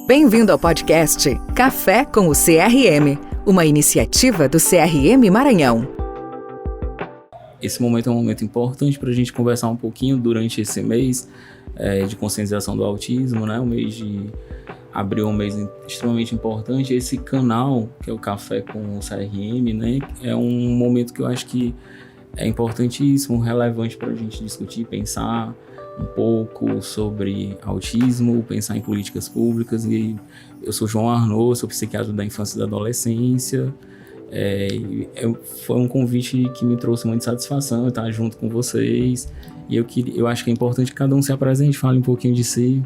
Bem-vindo ao podcast Café com o CRM, uma iniciativa do CRM Maranhão. Esse momento é um momento importante para a gente conversar um pouquinho durante esse mês de conscientização do autismo, né? O mês de abril é um mês extremamente importante. Esse canal, que é o Café com o CRM, né? É um momento que eu acho que é importantíssimo, relevante para a gente discutir, pensar um pouco sobre autismo, pensar em políticas públicas. E eu sou João Arnaud, sou psiquiatra da infância e da adolescência. Foi um convite que me trouxe muita satisfação estar junto com vocês. E eu acho que é importante que cada um se apresente, fale um pouquinho de si.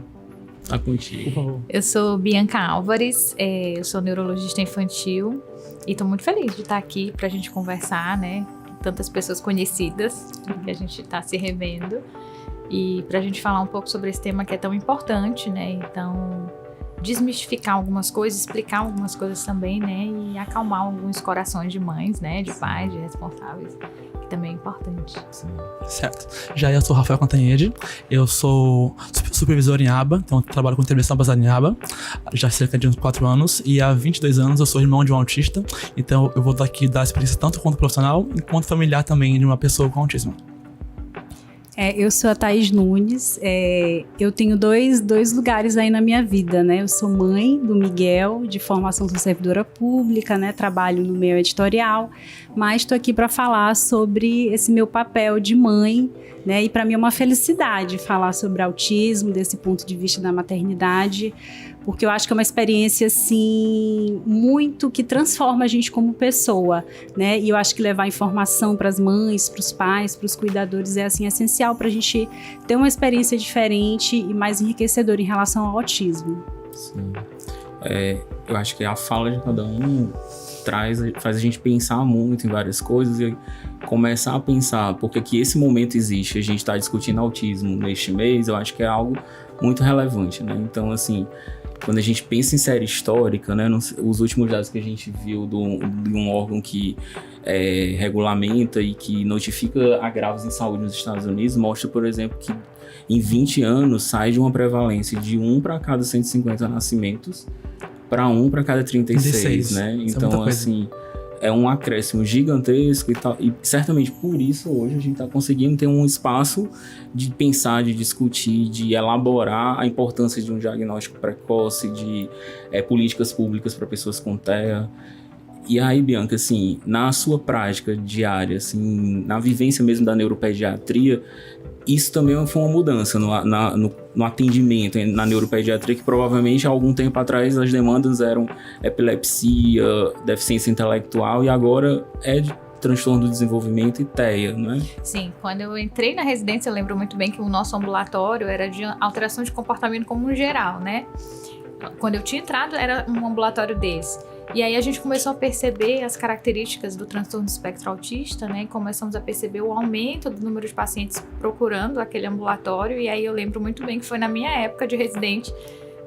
Tá contigo, por favor. Eu sou Bianca Álvares, eu sou neurologista infantil e estou muito feliz de estar aqui para a gente conversar, né? Tantas pessoas conhecidas que a gente está se revendo e para a gente falar um pouco sobre esse tema que é tão importante, né? Então, desmistificar algumas coisas, explicar algumas coisas também, né? E acalmar alguns corações de mães, né? De pais, de responsáveis, que também é importante. Sim. Certo. Já eu sou Rafael Cantanhede, eu sou supervisor em aba, então eu trabalho com intervenção baseada em aba, já há cerca de uns 4 anos, e há 22 anos eu sou irmão de um autista, então eu vou daqui dar experiência tanto quanto profissional, enquanto familiar também de uma pessoa com autismo. Eu sou a Thaís Nunes, eu tenho dois lugares aí na minha vida, né? Eu sou mãe do Miguel, de formação sou servidora pública, né? Trabalho no meio editorial, mas estou aqui para falar sobre esse meu papel de mãe, né? E para mim é uma felicidade falar sobre autismo, desse ponto de vista da maternidade, porque eu acho que é uma experiência, assim, muito que transforma a gente como pessoa, né? E eu acho que levar informação para as mães, para os pais, para os cuidadores é, assim, essencial para a gente ter uma experiência diferente e mais enriquecedora em relação ao autismo. Sim. Eu acho que a fala de cada um faz a gente pensar muito em várias coisas e começar a pensar porque que esse momento existe, a gente está discutindo autismo neste mês, eu acho que é algo muito relevante, né? Então, assim, quando a gente pensa em série histórica, né, os últimos dados que a gente viu de um órgão que regulamenta e que notifica agravos em saúde nos Estados Unidos, mostra, por exemplo, que em 20 anos sai de uma prevalência de 1 para cada 150 nascimentos para 1 para cada 36, né? Então, assim, é um acréscimo gigantesco e tal. E certamente por isso hoje a gente está conseguindo ter um espaço de pensar, de discutir, de elaborar a importância de um diagnóstico precoce, de políticas públicas para pessoas com TEA. E aí, Bianca, assim, na sua prática diária, assim, na vivência mesmo da neuropediatria, isso também foi uma mudança no atendimento na neuropediatria, que provavelmente há algum tempo atrás as demandas eram epilepsia, deficiência intelectual, e agora é de transtorno do desenvolvimento e TEA, não é? Sim, quando eu entrei na residência, eu lembro muito bem que o nosso ambulatório era de alteração de comportamento como geral, né? Quando eu tinha entrado, era um ambulatório desse. E aí a gente começou a perceber as características do transtorno do espectro autista, né? E começamos a perceber o aumento do número de pacientes procurando aquele ambulatório. E aí eu lembro muito bem que foi na minha época de residente,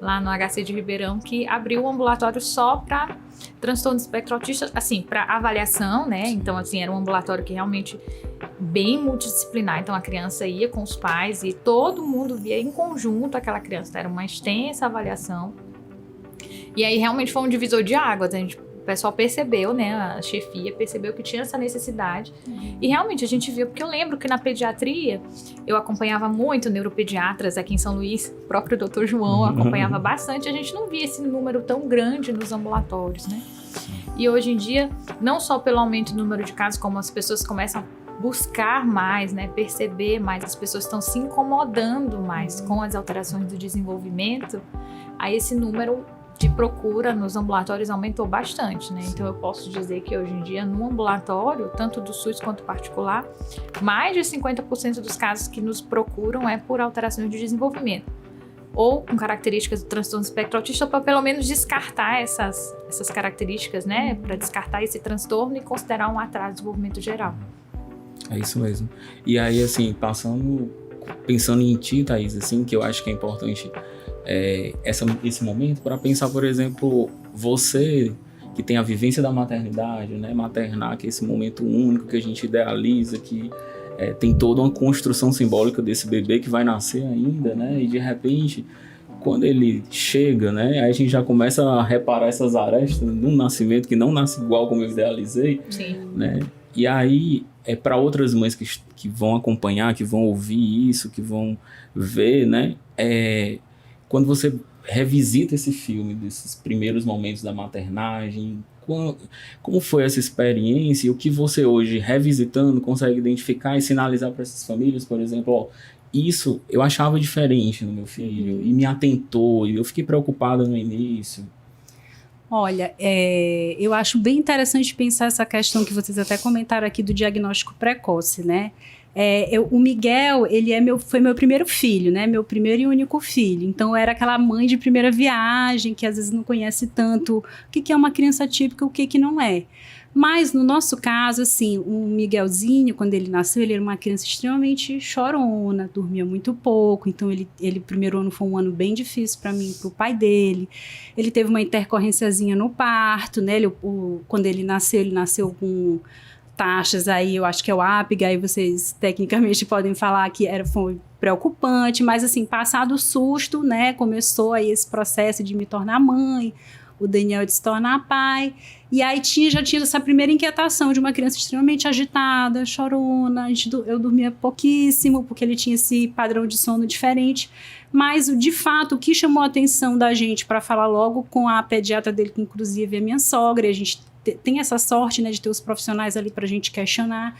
lá no HC de Ribeirão, que abriu um ambulatório só para transtorno do espectro autista, assim, para avaliação, né? Então, assim, era um ambulatório que realmente bem multidisciplinar. Então, a criança ia com os pais e todo mundo via em conjunto aquela criança. Era uma extensa avaliação. E aí realmente foi um divisor de águas, o pessoal percebeu, né, a chefia percebeu que tinha essa necessidade. E realmente a gente viu, porque eu lembro que na pediatria eu acompanhava muito neuropediatras aqui em São Luís, o próprio Dr. João acompanhava bastante, a gente não via esse número tão grande nos ambulatórios, né? E hoje em dia, não só pelo aumento do número de casos, como as pessoas começam a buscar mais, né, perceber mais, as pessoas estão se incomodando mais com as alterações do desenvolvimento, aí esse número de procura nos ambulatórios aumentou bastante, né? Então eu posso dizer que hoje em dia no ambulatório, tanto do SUS quanto particular, mais de 50% dos casos que nos procuram é por alterações de desenvolvimento ou com características do transtorno do espectro autista, para pelo menos descartar essas características, né? Para descartar esse transtorno e considerar um atraso de desenvolvimento geral. É isso mesmo. E aí, assim, pensando em ti, Thaís, assim, que eu acho que é importante esse momento para pensar, por exemplo, você que tem a vivência da maternidade, né, maternar, que é esse momento único que a gente idealiza, que tem toda uma construção simbólica desse bebê que vai nascer ainda, né, e de repente quando ele chega, né, aí a gente já começa a reparar essas arestas no nascimento, que não nasce igual como eu idealizei. Sim. Né? E aí, para outras mães que vão acompanhar, que vão ouvir isso, que vão ver, né, quando você revisita esse filme, desses primeiros momentos da maternagem, como foi essa experiência e o que você hoje, revisitando, consegue identificar e sinalizar para essas famílias, por exemplo, ó, isso eu achava diferente no meu filho e me atentou e eu fiquei preocupada no início. Olha, eu acho bem interessante pensar essa questão que vocês até comentaram aqui do diagnóstico precoce, né? O Miguel, foi meu primeiro filho, né? Meu primeiro e único filho. Então, eu era aquela mãe de primeira viagem, que às vezes não conhece tanto o que é uma criança típica e o que não é. Mas, no nosso caso, assim, o Miguelzinho, quando ele nasceu, ele era uma criança extremamente chorona, dormia muito pouco. Então, ele primeiro ano foi um ano bem difícil para mim, para o pai dele. Ele teve uma intercorrênciazinha no parto, né? Quando ele nasceu com taxas aí, eu acho que é o APGA, aí vocês tecnicamente podem falar que foi preocupante, mas assim, passado o susto, né, começou aí esse processo de me tornar mãe, o Daniel de se tornar pai, e aí já tinha essa primeira inquietação de uma criança extremamente agitada, chorona, eu dormia pouquíssimo, porque ele tinha esse padrão de sono diferente, mas de fato o que chamou a atenção da gente para falar logo com a pediatra dele, que inclusive é minha sogra, e a gente tem essa sorte, né, de ter os profissionais ali para a gente questionar,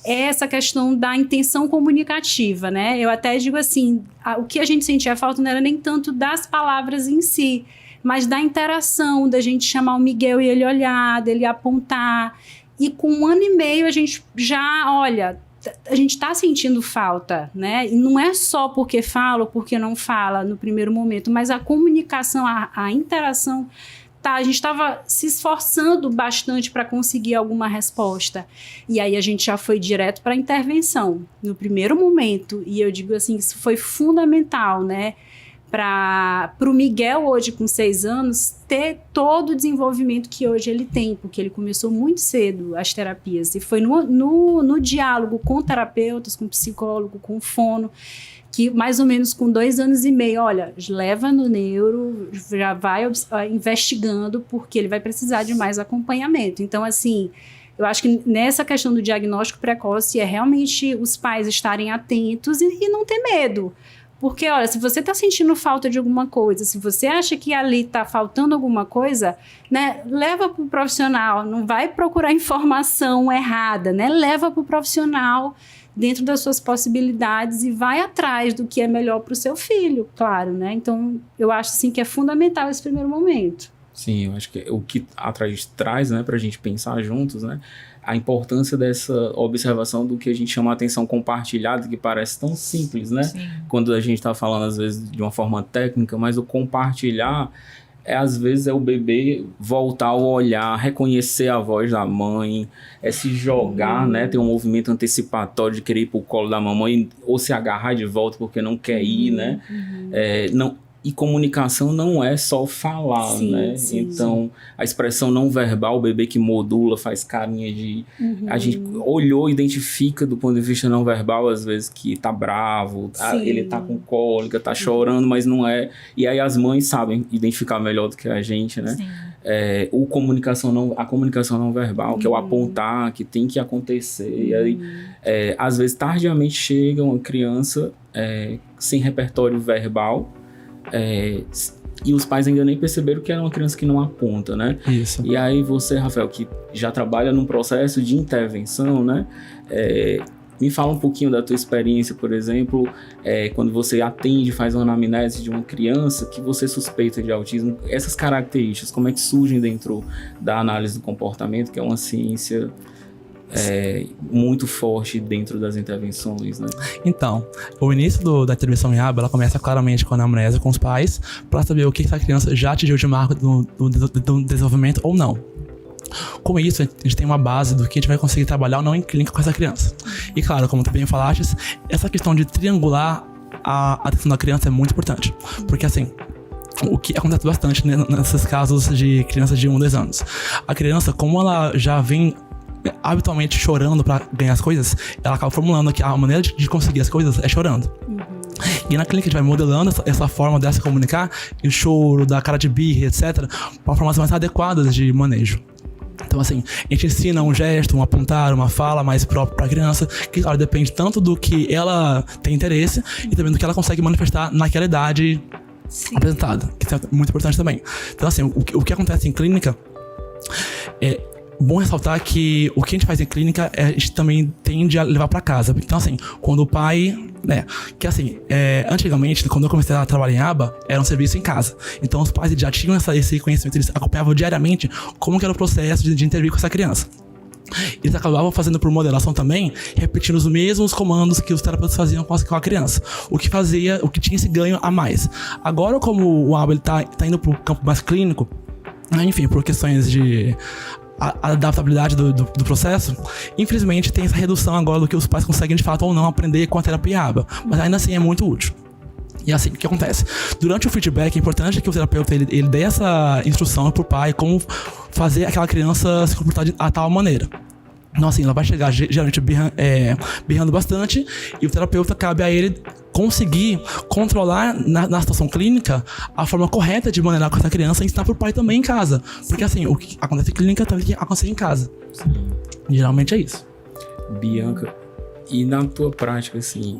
é essa questão da intenção comunicativa, né? Eu até digo assim, o que a gente sentia falta não era nem tanto das palavras em si, mas da interação, da gente chamar o Miguel e ele olhar, dele apontar. E com 1 ano e meio a gente já, olha, a gente está sentindo falta, né? E não é só porque fala ou porque não fala no primeiro momento, mas a comunicação, a interação. A gente estava se esforçando bastante para conseguir alguma resposta. E aí a gente já foi direto para a intervenção, no primeiro momento. E eu digo assim, isso foi fundamental, né? Para o Miguel, hoje com 6 anos, ter todo o desenvolvimento que hoje ele tem, porque ele começou muito cedo as terapias. E foi no diálogo com terapeutas, com psicólogo, com fono, que mais ou menos com 2 anos e meio, olha, leva no neuro, já vai investigando, porque ele vai precisar de mais acompanhamento. Então, assim, eu acho que nessa questão do diagnóstico precoce é realmente os pais estarem atentos e não ter medo. Porque, olha, se você está sentindo falta de alguma coisa, se você acha que ali está faltando alguma coisa, né, leva para o profissional, não vai procurar informação errada, né, leva para o profissional dentro das suas possibilidades e vai atrás do que é melhor para o seu filho, claro, né? Então, eu acho assim que é fundamental esse primeiro momento. Sim, eu acho que o que traz, né, para a gente pensar juntos, né, a importância dessa observação do que a gente chama de atenção compartilhada, que parece tão simples, né? Sim. Quando a gente está falando, às vezes, de uma forma técnica, mas o compartilhar às vezes é o bebê voltar ao olhar, reconhecer a voz da mãe, se jogar, né? Ter um movimento antecipatório de querer ir pro colo da mamãe ou se agarrar de volta porque não quer ir, né? E comunicação não é só falar, sim, né? Sim, então, a expressão não verbal, o bebê que modula, faz carinha de... A gente olhou, identifica do ponto de vista não verbal, às vezes, que tá bravo, ele tá com cólica, tá chorando, mas não é... E aí as mães sabem identificar melhor do que a gente, né? A comunicação não verbal, que é o apontar, que tem que acontecer. E aí, às vezes, tardiamente chega uma criança sem repertório verbal, e os pais ainda nem perceberam que era uma criança que não aponta, né? Isso. E aí você, Rafael, que já trabalha num processo de intervenção, né? Me fala um pouquinho da tua experiência, por exemplo, quando você atende, faz uma anamnese de uma criança que você suspeita de autismo, essas características, como é que surgem dentro da análise do comportamento, que é uma ciência... muito forte dentro das intervenções, né? Então, o início da intervenção em aba, ela começa claramente com a anamnese com os pais, para saber o que essa criança já atingiu de marco do desenvolvimento ou não. Com isso, a gente tem uma base do que a gente vai conseguir trabalhar ou não em clínica com essa criança. E claro, como tu bem falaste, essa questão de triangular a atenção da criança é muito importante, porque assim, o que acontece bastante nesses casos de crianças de 1, 2 anos. A criança, como ela já vem habitualmente chorando para ganhar as coisas, ela acaba formulando que a maneira de conseguir as coisas é chorando. E na clínica a gente vai modelando essa forma dela se comunicar, e o choro, da cara de birra, etc., para formas mais adequadas de manejo. Então, assim, a gente ensina um gesto, um apontar, uma fala mais própria para a criança, que, claro, depende tanto do que ela tem interesse e também do que ela consegue manifestar naquela idade apresentada, que é muito importante também. Então, assim, o que acontece em clínica é bom ressaltar que o que a gente faz em clínica a gente também tende a levar para casa. Então, assim, quando o pai, que assim, antigamente, quando eu comecei a trabalhar em aba, era um serviço em casa. Então, os pais já tinham esse conhecimento, eles acompanhavam diariamente como que era o processo de intervir com essa criança. Eles acabavam fazendo por modelação também, repetindo os mesmos comandos que os terapeutas faziam com a criança. O que tinha esse ganho a mais. Agora, como o aba ele tá indo pro campo mais clínico, enfim, por questões de a adaptabilidade do processo, infelizmente tem essa redução agora do que os pais conseguem de fato ou não aprender com a terapia aba, mas ainda assim é muito útil. E assim, o que acontece? Durante o feedback é importante que o terapeuta ele dê essa instrução pro pai como fazer aquela criança se comportar de tal maneira. Então, assim, ela vai chegar geralmente berrando bastante, e o terapeuta cabe a ele conseguir controlar na situação clínica a forma correta de maneirar com essa criança e ensinar pro pai também em casa. Porque, assim, o que acontece em clínica também tem que acontecer em casa. Sim. Geralmente é isso. Bianca, e na tua prática, assim,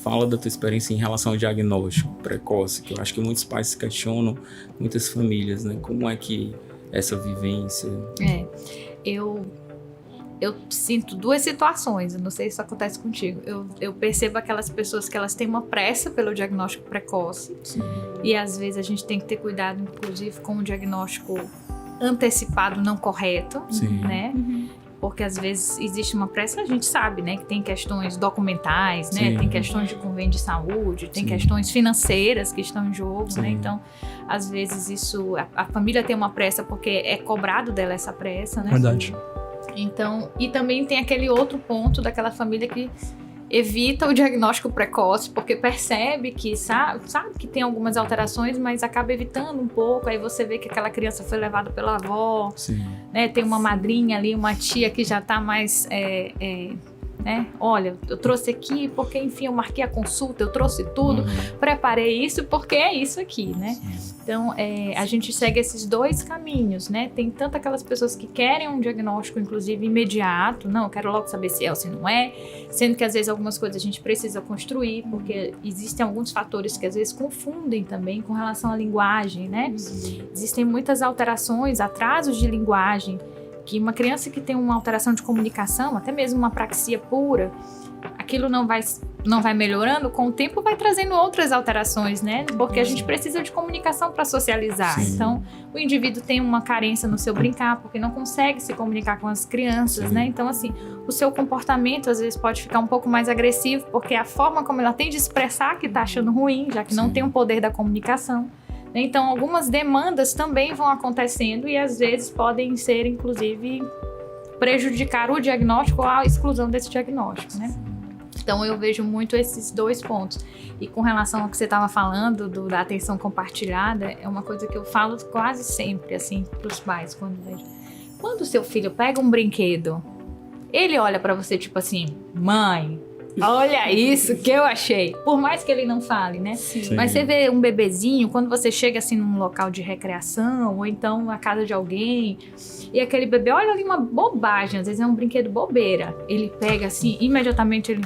fala da tua experiência em relação ao diagnóstico precoce, que eu acho que muitos pais se questionam, muitas famílias, né? Como é que essa vivência... Eu sinto duas situações, eu não sei se isso acontece contigo. Eu percebo aquelas pessoas que elas têm uma pressa pelo diagnóstico precoce. Sim. E às vezes a gente tem que ter cuidado, inclusive, com o diagnóstico antecipado não correto, sim, né? Uhum. Porque às vezes existe uma pressa, a gente sabe, né? Que tem questões documentais, né? Sim. Tem questões de convênio de saúde, tem, sim, questões financeiras que estão em jogo, sim, né? Então, às vezes isso... A família tem uma pressa porque é cobrado dela essa pressa, né? Verdade. Então, e também tem aquele outro ponto daquela família que evita o diagnóstico precoce, porque percebe que sabe que tem algumas alterações, mas acaba evitando um pouco. Aí você vê que aquela criança foi levada pela avó, sim, né? Tem uma madrinha ali, uma tia que já tá mais... né? Olha, eu trouxe aqui porque, enfim, eu marquei a consulta, eu trouxe tudo, preparei isso porque é isso aqui, né? Sim. Então, a gente segue esses dois caminhos, né? Tem tanto aquelas pessoas que querem um diagnóstico, inclusive, imediato. Não, eu quero logo saber se é ou se não é. Sendo que, às vezes, algumas coisas a gente precisa construir, porque existem alguns fatores que, às vezes, confundem também com relação à linguagem, né? Existem muitas alterações, atrasos de linguagem, que uma criança que tem uma alteração de comunicação, até mesmo uma apraxia pura, aquilo não vai melhorando, com o tempo vai trazendo outras alterações, né? Porque a gente precisa de comunicação para socializar. Sim. Então, o indivíduo tem uma carência no seu brincar, porque não consegue se comunicar com as crianças, sim, né? Então, assim, o seu comportamento às vezes pode ficar um pouco mais agressivo, porque a forma como ela tem de expressar que tá achando ruim, já que, sim, não tem o poder da comunicação. Então, algumas demandas também vão acontecendo e às vezes podem ser, inclusive, prejudicar o diagnóstico ou a exclusão desse diagnóstico, né? Então, eu vejo muito esses dois pontos. E com relação ao que você estava falando, da atenção compartilhada, é uma coisa que eu falo quase sempre, assim, para os pais, quando vejo. Quando o seu filho pega um brinquedo, ele olha para você tipo assim, mãe, olha isso que eu achei. Por mais que ele não fale, né? Sim. Mas você vê um bebezinho, quando você chega assim num local de recreação, ou então na casa de alguém, e aquele bebê olha ali uma bobagem, às vezes é um brinquedo bobeira. Ele pega assim, imediatamente ele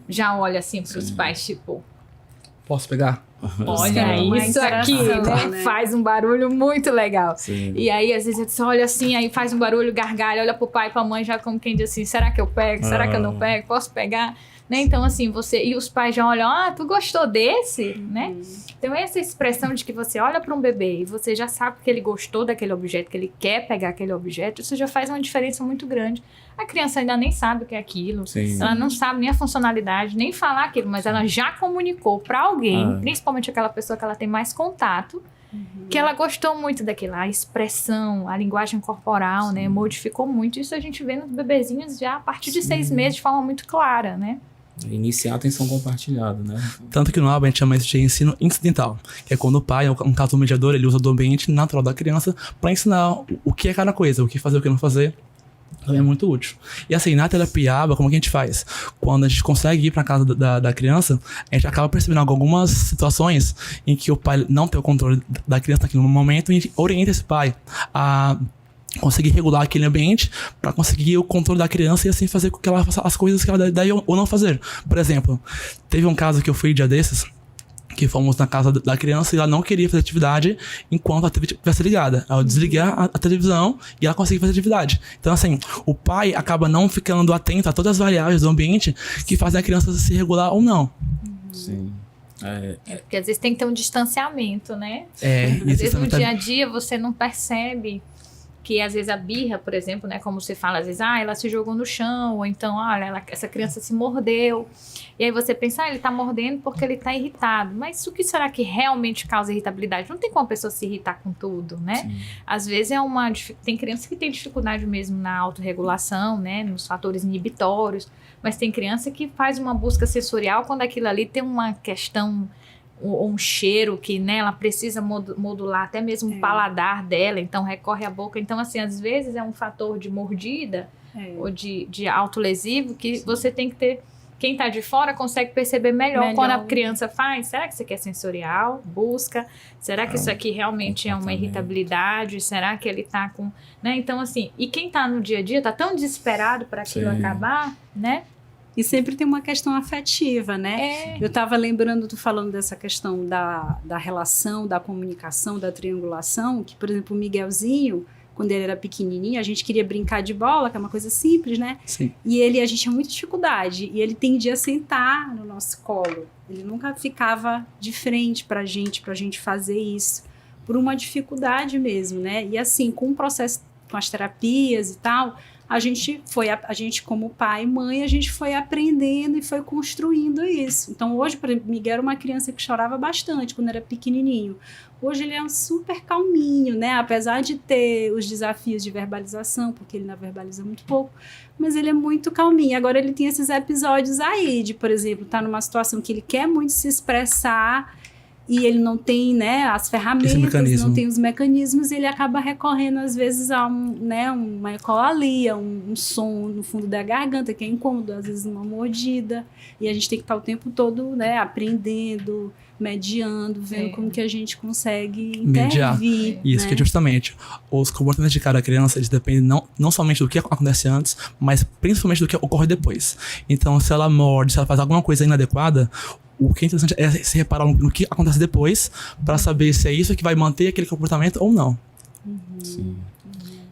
já olha assim pros, sim, pais, tipo... Posso pegar? Olha isso aqui, né? Faz um barulho muito legal. Sim. E aí, às vezes, você olha assim, aí faz um barulho, gargalha, olha pro pai e pra mãe, já como quem diz assim, será que eu pego? Será que eu não pego? Posso pegar? Né? Então, assim, você... E os pais já olham, tu gostou desse? Né? Então, essa expressão de que você olha para um bebê e você já sabe que ele gostou daquele objeto, que ele quer pegar aquele objeto, isso já faz uma diferença muito grande. A criança ainda nem sabe o que é aquilo, sim, ela não sabe nem a funcionalidade, nem falar aquilo, mas ela já comunicou para alguém, principalmente aquela pessoa que ela tem mais contato, que ela gostou muito daquilo. A expressão, a linguagem corporal, sim, né, modificou muito. Isso a gente vê nos bebezinhos já a partir de 6 meses de forma muito clara, né? Iniciar a atenção compartilhada, né? Tanto que no ABA a gente chama isso de ensino incidental, que é quando o pai, um caso do mediador, ele usa do ambiente natural da criança para ensinar o que é cada coisa, o que fazer, o que não fazer. também é muito útil. E assim, na terapia ABA, como que a gente faz? Quando a gente consegue ir pra casa da criança, a gente acaba percebendo algumas situações em que o pai não tem o controle da criança naquele momento, e a gente orienta esse pai a conseguir regular aquele ambiente para conseguir o controle da criança e assim fazer com que ela faça as coisas que ela deve ou não fazer. Por exemplo, teve um caso que eu fui dia desses, que fomos na casa da criança e ela não queria fazer atividade enquanto a TV estivesse ligada. Eu desliguei a televisão e ela conseguia fazer atividade. Então, assim, o pai acaba não ficando atento a todas as variáveis do ambiente que fazem a criança se regular ou não. Sim. Porque às vezes tem que ter um distanciamento, né? E às vezes no dia a dia você não percebe que às vezes a birra, por exemplo, né, como você fala, às vezes, ela se jogou no chão, ou então, olha, essa criança se mordeu. E aí você pensa, ele tá mordendo porque ele tá irritado. Mas o que será que realmente causa irritabilidade? Não tem como a pessoa se irritar com tudo, né? Sim. Às vezes tem criança que tem dificuldade mesmo na autorregulação, né, nos fatores inibitórios, mas tem criança que faz uma busca sensorial quando aquilo ali tem uma questão ou um cheiro que, né, ela precisa modular até mesmo o paladar dela, então recorre à boca. Então, assim, às vezes é um fator de mordida ou de autolesivo que você tem que ter. Quem tá de fora consegue perceber melhor quando a criança faz. Será que isso aqui é sensorial? Busca. Será que isso aqui realmente é uma irritabilidade? Será que ele tá com... né? Então, assim, e quem tá no dia a dia tá tão desesperado para aquilo acabar, né? E sempre tem uma questão afetiva, né? Eu estava lembrando, tu falando dessa questão da relação, da comunicação, da triangulação, que, por exemplo, o Miguelzinho, quando ele era pequenininho, a gente queria brincar de bola, que é uma coisa simples, né? Sim. E a gente tinha muita dificuldade, e ele tendia a sentar no nosso colo. Ele nunca ficava de frente pra gente fazer isso, por uma dificuldade mesmo, né? E assim, com o processo, com as terapias e tal, a gente como pai e mãe, a gente foi aprendendo e foi construindo isso. Então hoje, por exemplo, Miguel era uma criança que chorava bastante quando era pequenininho. Hoje ele é um super calminho, né? Apesar de ter os desafios de verbalização, porque ele não verbaliza muito pouco, mas ele é muito calminho. Agora ele tem esses episódios aí de, por exemplo, tá numa situação que ele quer muito se expressar e ele não tem, né, as ferramentas, não tem os mecanismos, e ele acaba recorrendo às vezes a uma ecolalia, um som no fundo da garganta que é incômodo, às vezes uma mordida, e a gente tem que estar o tempo todo, né, aprendendo, mediando, vendo como que a gente consegue intervir. Isso, que justamente os comportamentos de cada criança, eles dependem não somente do que acontece antes, mas principalmente do que ocorre depois. Então, se ela morde, se ela faz alguma coisa inadequada, o que é interessante é se reparar no que acontece depois, para saber se é isso que vai manter aquele comportamento ou não. Sim.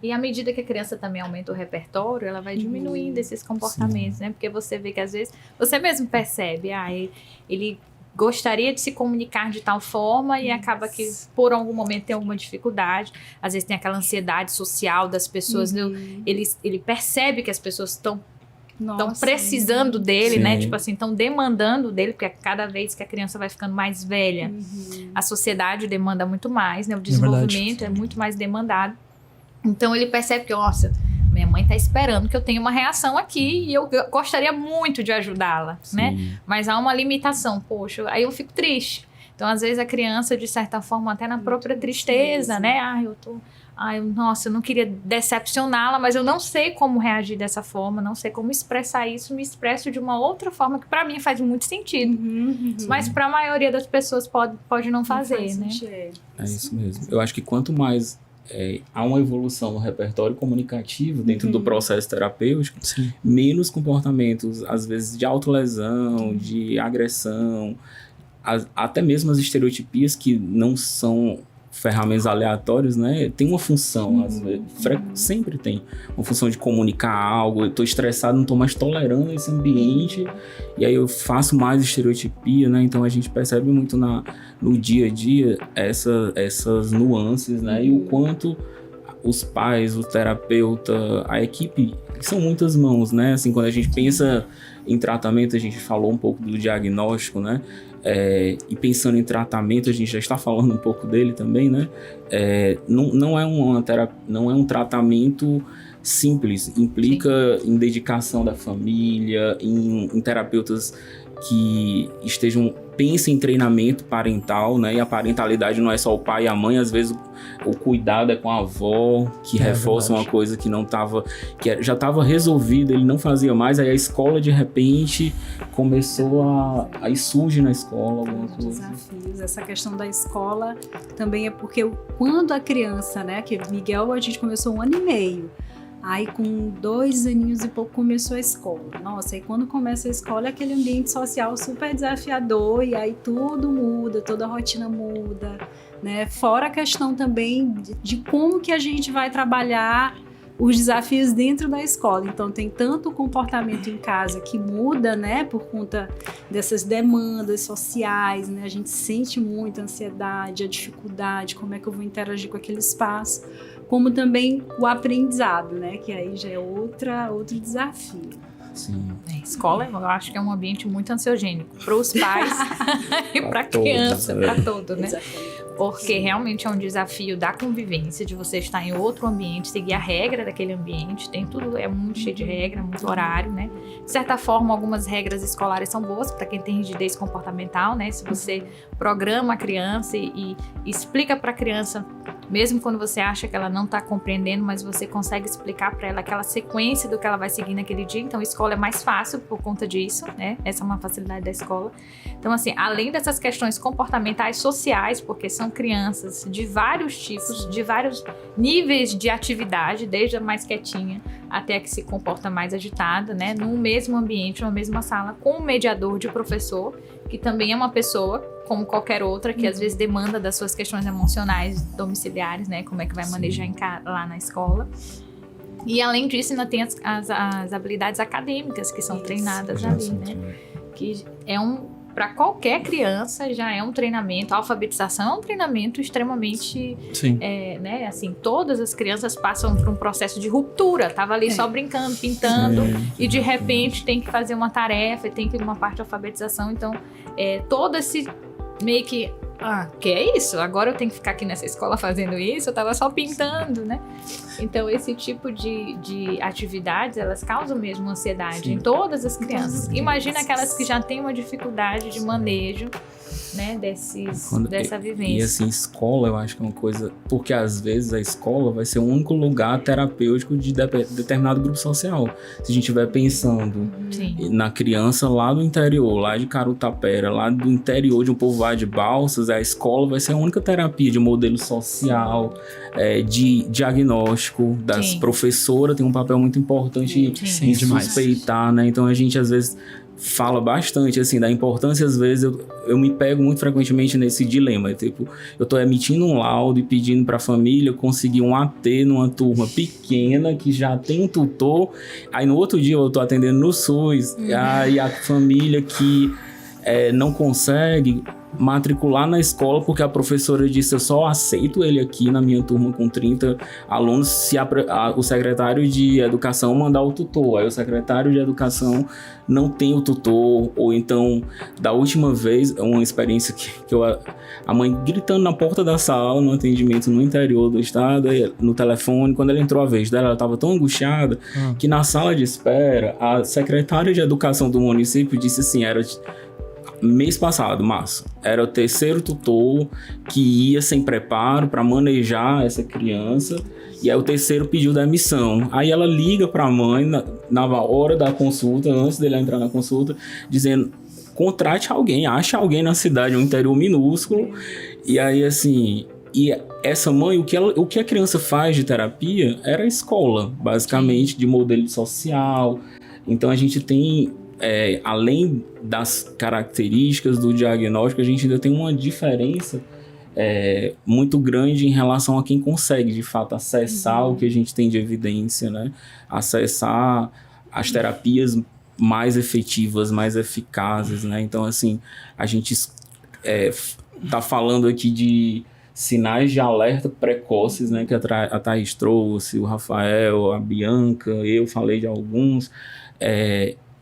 E à medida que a criança também aumenta o repertório, ela vai diminuindo esses comportamentos, né? Porque você vê que às vezes, você mesmo percebe, ele gostaria de se comunicar de tal forma e acaba que por algum momento tem alguma dificuldade. Às vezes tem aquela ansiedade social das pessoas, ele percebe que as pessoas estão precisando dele, né? Tipo assim, estão demandando dele, porque cada vez que a criança vai ficando mais velha, a sociedade demanda muito mais, né? O desenvolvimento é muito mais demandado. Então ele percebe que, nossa, minha mãe tá esperando que eu tenha uma reação aqui e eu gostaria muito de ajudá-la, né? Mas há uma limitação, poxa, aí eu fico triste. Então, às vezes, a criança, de certa forma, até na própria tristeza, né? Nossa, eu não queria decepcioná-la, mas eu não sei como reagir dessa forma, não sei como expressar isso, me expresso de uma outra forma que pra mim faz muito sentido. Mas pra maioria das pessoas pode não fazer, né? É isso mesmo. Eu acho que quanto mais há uma evolução no repertório comunicativo dentro do processo terapêutico, menos comportamentos, às vezes, de autolesão, de agressão, até mesmo as estereotipias que não são ferramentas aleatórias, né? Tem uma função, às vezes, sempre tem uma função de comunicar algo. Eu tô estressado, não tô mais tolerando esse ambiente, e aí eu faço mais estereotipia, né? Então a gente percebe muito no dia a dia essas nuances, né? E o quanto os pais, o terapeuta, a equipe, são muitas mãos, né? Assim, quando a gente pensa em tratamento, a gente falou um pouco do diagnóstico, né? E pensando em tratamento, a gente já está falando um pouco dele também, né? Não é um tratamento simples, implica em dedicação da família, em terapeutas que estejam pensa em treinamento parental, né? E a parentalidade não é só o pai e a mãe, às vezes o cuidado é com a avó, que reforça verdade. uma coisa que não estava, já estava resolvida, ele não fazia mais, aí a escola de repente começou aí surge na escola alguma coisa. Desafios. Essa questão da escola também é porque quando a criança, né, que Miguel a gente começou 1 ano e meio, aí com 2 aninhos e pouco começou a escola. Nossa, aí quando começa a escola é aquele ambiente social super desafiador e aí tudo muda, toda a rotina muda, né? Fora a questão também de como que a gente vai trabalhar os desafios dentro da escola. Então tem tanto o comportamento em casa que muda, né, por conta dessas demandas sociais, né? A gente sente muita ansiedade, a dificuldade, como é que eu vou interagir com aquele espaço, como também o aprendizado, né, que aí já é outro desafio. Sim. Escola, eu acho que é um ambiente muito ansiogênico para os pais e para a criança, para todo, né? Exatamente. Porque realmente é um desafio da convivência, de você estar em outro ambiente, seguir a regra daquele ambiente, tem tudo, é muito cheio de regra, muito horário, né? De certa forma, algumas regras escolares são boas para quem tem rigidez comportamental, né? Se você programa a criança e explica para a criança, mesmo quando você acha que ela não está compreendendo, mas você consegue explicar para ela aquela sequência do que ela vai seguir naquele dia, então a escola é mais fácil por conta disso, né? Essa é uma facilidade da escola. Então, assim, além dessas questões comportamentais, sociais, porque são crianças de vários tipos, de vários níveis de atividade, desde a mais quietinha até a que se comporta mais agitada, né? Num mesmo ambiente, numa mesma sala, com um mediador de professor, que também é uma pessoa, como qualquer outra, que às vezes demanda das suas questões emocionais domiciliares, né? Como é que vai manejar lá na escola. E além disso, ainda tem as habilidades acadêmicas que são treinadas ali, né? Que é para qualquer criança já é um treinamento, a alfabetização é um treinamento extremamente, né, assim, todas as crianças passam por um processo de ruptura, tava ali só brincando, pintando, e de repente tem que fazer uma tarefa, tem que ir uma parte de alfabetização, então todo esse meio que que é isso? Agora eu tenho que ficar aqui nessa escola fazendo isso? Eu tava só pintando, né? Então, esse tipo de atividades, elas causam mesmo ansiedade em todas as crianças. Imagina aquelas que já têm uma dificuldade de manejo, né, dessa vivência. E assim, escola eu acho que é uma coisa... Porque às vezes a escola vai ser o único lugar terapêutico de determinado grupo social. Se a gente estiver pensando na criança lá do interior, lá de Carutapera, lá do interior de um povoado de Balsas, a escola vai ser a única terapia de modelo social, de diagnóstico, das professoras tem um papel muito importante em suspeitar, né? Então a gente às vezes fala bastante, assim, da importância, às vezes eu me pego muito frequentemente nesse dilema, tipo, eu tô emitindo um laudo e pedindo pra família conseguir um AT numa turma pequena que já tem um tutor, aí no outro dia eu tô atendendo no SUS, aí a família que não consegue matricular na escola porque a professora disse, eu só aceito ele aqui na minha turma com 30 alunos se o secretário de educação mandar o tutor, aí o secretário de educação não tem o tutor, ou então, da última vez, uma experiência que a mãe gritando na porta da sala, no atendimento no interior do estado, no telefone, quando ela entrou a vez dela, ela estava tão angustiada que na sala de espera, a secretária de educação do município disse assim, mês passado, março, era o 3º tutor que ia sem preparo para manejar essa criança, e aí o 3º pediu demissão. Aí ela liga para a mãe na hora da consulta, antes dele entrar na consulta, dizendo, contrate alguém, ache alguém na cidade, um interior minúsculo. E aí assim, e essa mãe, o que a criança faz de terapia era a escola, basicamente, de modelo social. Então a gente tem... além das características do diagnóstico, a gente ainda tem uma diferença muito grande em relação a quem consegue, de fato, acessar o que a gente tem de evidência, né? Acessar as terapias mais efetivas, mais eficazes, né? Então, assim, a gente tá falando aqui de sinais de alerta precoces, né? Que a Thaís trouxe, o Rafael, a Bianca, eu falei de alguns...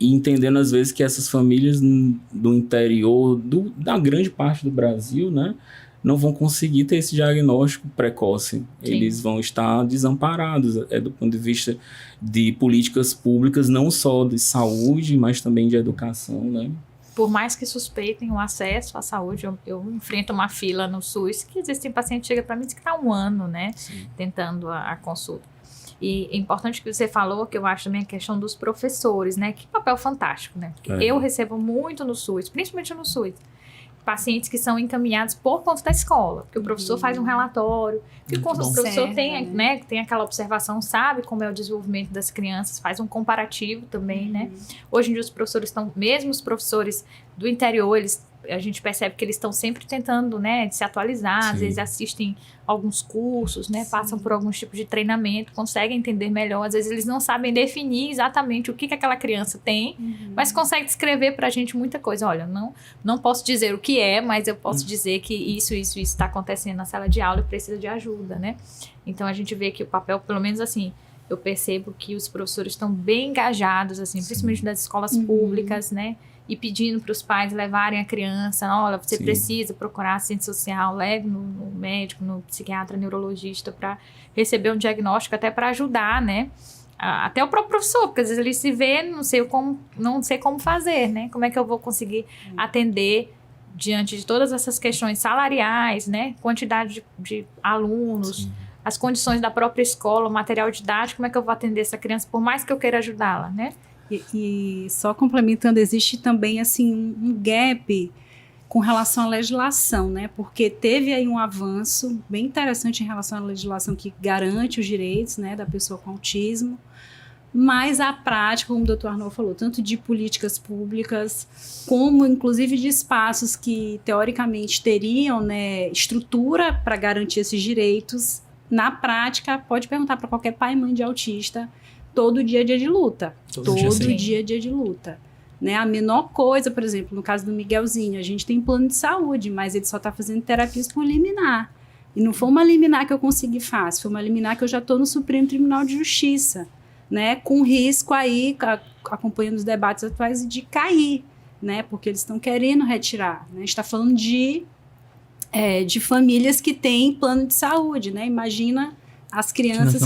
E entendendo, às vezes, que essas famílias do interior, da grande parte do Brasil, né, não vão conseguir ter esse diagnóstico precoce. Eles vão estar desamparados, do ponto de vista de políticas públicas, não só de saúde, mas também de educação, né? por mais que suspeitem o acesso à saúde, eu enfrento uma fila no SUS, que existem pacientes que chegam para mim e dizem que está 1 ano, né, tentando a consulta. E é importante que você falou, que eu acho também a questão dos professores, né, que papel fantástico, né, porque eu recebo muito no SUS, principalmente no SUS, pacientes que são encaminhados por conta da escola, porque o professor faz um relatório, que o professor tem, né, tem aquela observação, sabe como é o desenvolvimento das crianças, faz um comparativo também, né. Hoje em dia os professores estão, mesmo os professores do interior, a gente percebe que eles estão sempre tentando, né, se atualizar, às vezes assistem alguns cursos, né, passam por alguns tipos de treinamento, conseguem entender melhor, às vezes eles não sabem definir exatamente o que aquela criança tem, mas conseguem descrever pra gente muita coisa. Olha, não posso dizer o que é, mas eu posso dizer que isso está acontecendo na sala de aula e precisa de ajuda, né. Então a gente vê que o papel, pelo menos assim, eu percebo que os professores estão bem engajados, assim, principalmente das escolas públicas, né, e pedindo para os pais levarem a criança, olha, você precisa procurar assistente social, leve no médico, no psiquiatra, neurologista, para receber um diagnóstico, até para ajudar, né? Até o próprio professor, porque às vezes ele se vê, não sei como fazer, né? Como é que eu vou conseguir atender diante de todas essas questões salariais, né? Quantidade de alunos, as condições da própria escola, o material didático, como é que eu vou atender essa criança, por mais que eu queira ajudá-la, né? E só complementando, existe também assim um gap com relação à legislação, né? Porque teve aí um avanço bem interessante em relação à legislação que garante os direitos, né, da pessoa com autismo, mas a prática, como o Dr. Arnoldo falou, tanto de políticas públicas, como inclusive de espaços que teoricamente teriam, né, estrutura para garantir esses direitos, na prática, pode perguntar para qualquer pai e mãe de autista, todo dia é dia de luta. Todo dia é dia de luta. Né? A menor coisa, por exemplo, no caso do Miguelzinho, a gente tem plano de saúde, mas ele só está fazendo terapias por liminar. E não foi uma liminar que eu consegui fazer, foi uma liminar que eu já estou no Supremo Tribunal de Justiça, né? Com risco aí, acompanhando os debates atuais, de cair, né? Porque eles estão querendo retirar. Né? A gente está falando de famílias que têm plano de saúde, né? Imagina as crianças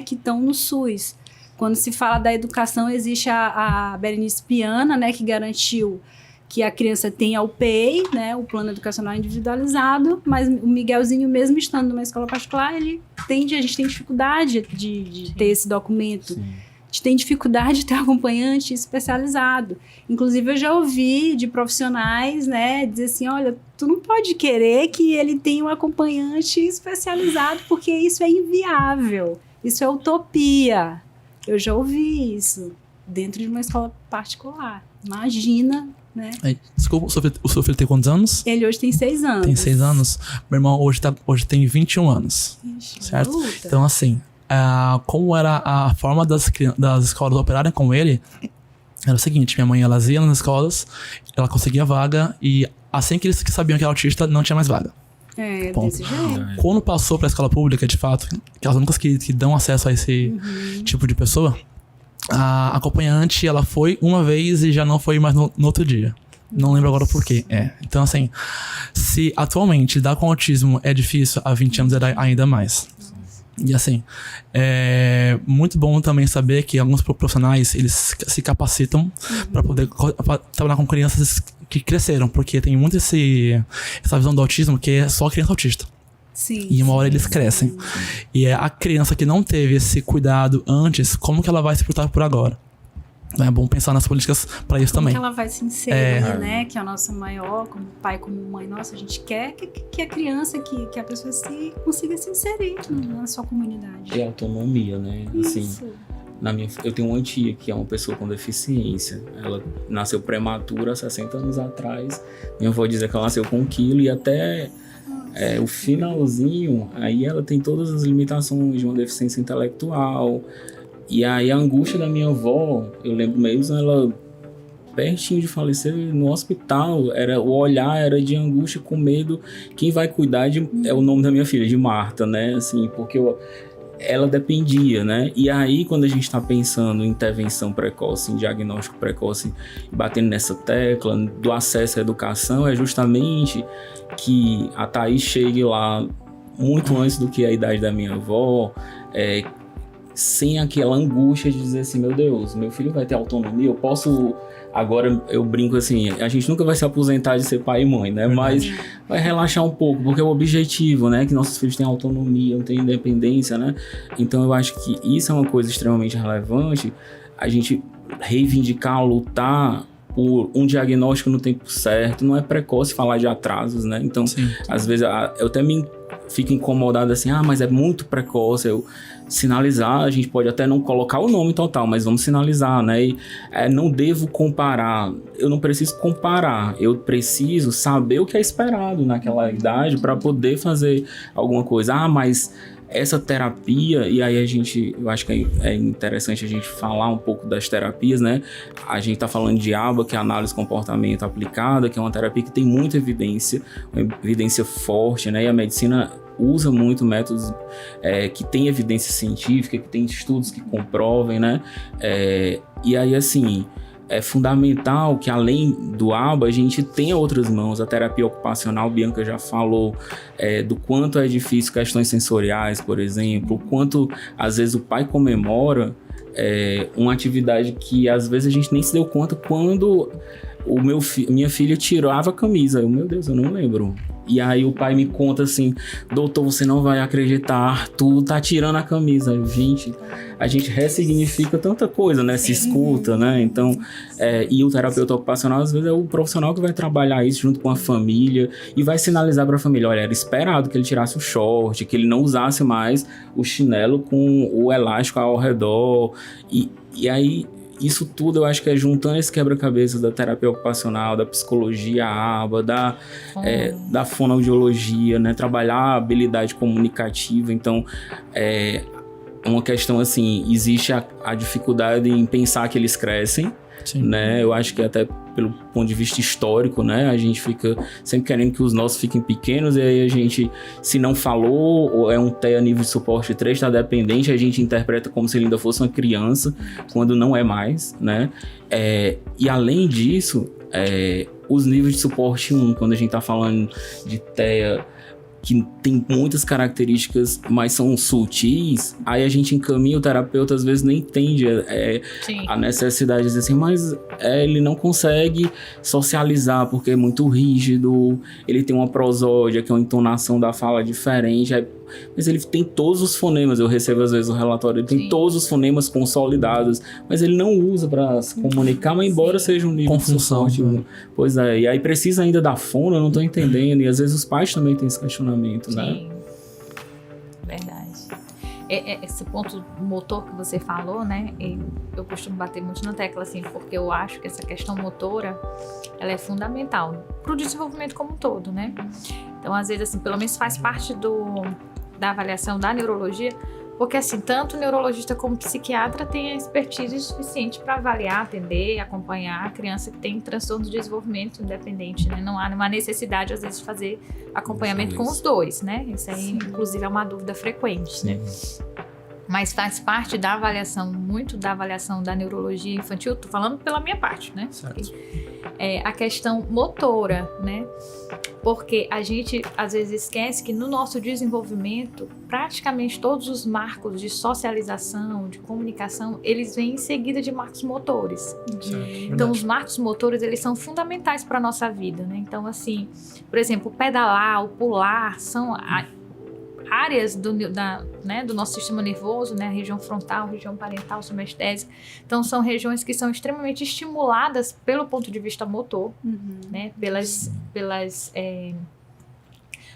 que estão no SUS. Quando se fala da educação, existe a Berenice Piana, né, que garantiu que a criança tenha o PEI, né, o Plano Educacional Individualizado, mas o Miguelzinho, mesmo estando numa escola particular, a gente tem dificuldade de ter esse documento. Sim. A gente tem dificuldade de ter acompanhante especializado. Inclusive, eu já ouvi de profissionais, né, dizer assim, olha, tu não pode querer que ele tenha um acompanhante especializado, porque isso é inviável, isso é utopia. Eu já ouvi isso dentro de uma escola particular. Imagina, né? Desculpa, o seu filho tem quantos anos? Ele hoje tem 6 anos. Tem 6 anos? Meu irmão hoje tem 21 anos. Ixi, certo? Luta. Então, assim, como era a forma das escolas operarem com ele, era o seguinte, minha mãe, elas iam nas escolas, ela conseguia vaga, e assim que eles sabiam que era autista, não tinha mais vaga. Desse jeito. Quando passou para a escola pública, de fato, que as únicas que dão acesso a esse tipo de pessoa, a acompanhante, ela foi uma vez e já não foi mais no outro dia. Não lembro agora por quê. Então, assim, se atualmente lidar com autismo é difícil, há 20 anos era ainda mais. E assim, é muito bom também saber que alguns profissionais, eles se capacitam para poder trabalhar com crianças que cresceram, porque tem muito essa visão do autismo que é só criança autista. Sim, e uma hora eles crescem. E é a criança que não teve esse cuidado antes, como que ela vai se portar por agora? É bom pensar nas políticas para isso também. Como que ela vai se inserir, né? Que é a nossa maior, como pai, como mãe, nossa, a gente quer que a criança, que a pessoa consiga se inserir na sua comunidade. E autonomia, né? Isso. Assim, eu tenho uma tia que é uma pessoa com deficiência. Ela nasceu prematura há 60 anos atrás. Minha avó dizia que ela nasceu com 1 quilo e até o finalzinho, aí ela tem todas as limitações de uma deficiência intelectual. E aí a angústia da minha avó, eu lembro mesmo ela pertinho de falecer no hospital, o olhar era de angústia, com medo. Quem vai cuidar é o nome da minha filha, de Marta, né? Assim, porque ela dependia, né? E aí, quando a gente está pensando em intervenção precoce, em diagnóstico precoce, batendo nessa tecla do acesso à educação, é justamente que a Thaís chegue lá muito antes do que a idade da minha avó, sem aquela angústia de dizer assim, meu Deus, meu filho vai ter autonomia, eu posso Agora eu brinco assim, a gente nunca vai se aposentar de ser pai e mãe, né? Mas vai relaxar um pouco, porque é o objetivo, né? Que nossos filhos tenham autonomia, tenham independência, né? Então eu acho que isso é uma coisa extremamente relevante, a gente reivindicar, lutar por um diagnóstico no tempo certo. Não é precoce falar de atrasos, né? Então, às vezes, eu até fico incomodado assim, mas é muito precoce. Eu sinalizar, a gente pode até não colocar o nome total, mas vamos sinalizar, né? E, não devo comparar, eu não preciso comparar, eu preciso saber o que é esperado naquela idade para poder fazer alguma coisa. Mas essa terapia, e aí eu acho que é interessante a gente falar um pouco das terapias, né? A gente tá falando de ABA, que é Análise Comportamento Aplicada, que é uma terapia que tem muita evidência, uma evidência forte, né? E a medicina usa muito métodos que tem evidência científica, que tem estudos que comprovem, né? E aí, assim, é fundamental que além do ABA, a gente tenha outras mãos. A terapia ocupacional, Bianca já falou do quanto é difícil questões sensoriais, por exemplo, o quanto às vezes o pai comemora uma atividade que às vezes a gente nem se deu conta quando minha filha tirava a camisa. Meu Deus, eu não lembro. E aí o pai me conta assim, doutor, você não vai acreditar, tu tá tirando a camisa. Gente, a gente ressignifica tanta coisa, né? Se escuta, né? Então, e o terapeuta ocupacional, às vezes, é o profissional que vai trabalhar isso junto com a família e vai sinalizar para a família, olha, era esperado que ele tirasse o short, que ele não usasse mais o chinelo com o elástico ao redor. E aí, isso tudo eu acho que é juntando esse quebra-cabeça da terapia ocupacional, da psicologia ABA, da fonoaudiologia, né? Trabalhar a habilidade comunicativa. Então, uma questão assim, existe a dificuldade em pensar que eles crescem, né? Eu acho que até pelo ponto de vista histórico, né? A gente fica sempre querendo que os nossos fiquem pequenos e aí a gente, se não falou, ou é um TEA nível de suporte 3, está dependente, a gente interpreta como se ele ainda fosse uma criança, quando não é mais, né? E além disso, os níveis de suporte 1, quando a gente está falando de TEA, que tem muitas características, mas são sutis, aí a gente encaminha, o terapeuta às vezes nem entende a necessidade de dizer assim, mas ele não consegue socializar porque é muito rígido, ele tem uma prosódia, que é uma entonação da fala diferente, mas ele tem todos os fonemas, eu recebo às vezes o relatório, ele tem todos os fonemas consolidados, mas ele não usa para se comunicar, mas embora seja um nível de suporte. Pois é, e aí precisa ainda da fono, eu não tô entendendo, e às vezes os pais também têm esse questionamento, né? Sim, verdade. Esse ponto motor que você falou, né? Eu costumo bater muito na tecla, assim, porque eu acho que essa questão motora, ela é fundamental para o desenvolvimento como um todo, né? Então, às vezes, assim, pelo menos faz parte da avaliação da neurologia, porque, assim, tanto o neurologista como o psiquiatra tem a expertise suficiente para avaliar, atender, acompanhar a criança que tem transtorno de desenvolvimento independente, né? Não há uma necessidade, às vezes, de fazer acompanhamento com os dois, né? Isso aí, inclusive, é uma dúvida frequente, né? Mas faz parte da avaliação, muito da avaliação da neurologia infantil, tô falando pela minha parte, né? Certo. A questão motora, né? Porque a gente, às vezes, esquece que no nosso desenvolvimento, praticamente todos os marcos de socialização, de comunicação, eles vêm em seguida de marcos motores. Então, os marcos motores, eles são fundamentais para a nossa vida, né? Então, assim, por exemplo, o pedalar, o pular, são áreas do nosso sistema nervoso, né? A região frontal, região parental, somestésica. Então, são regiões que são extremamente estimuladas pelo ponto de vista motor, né?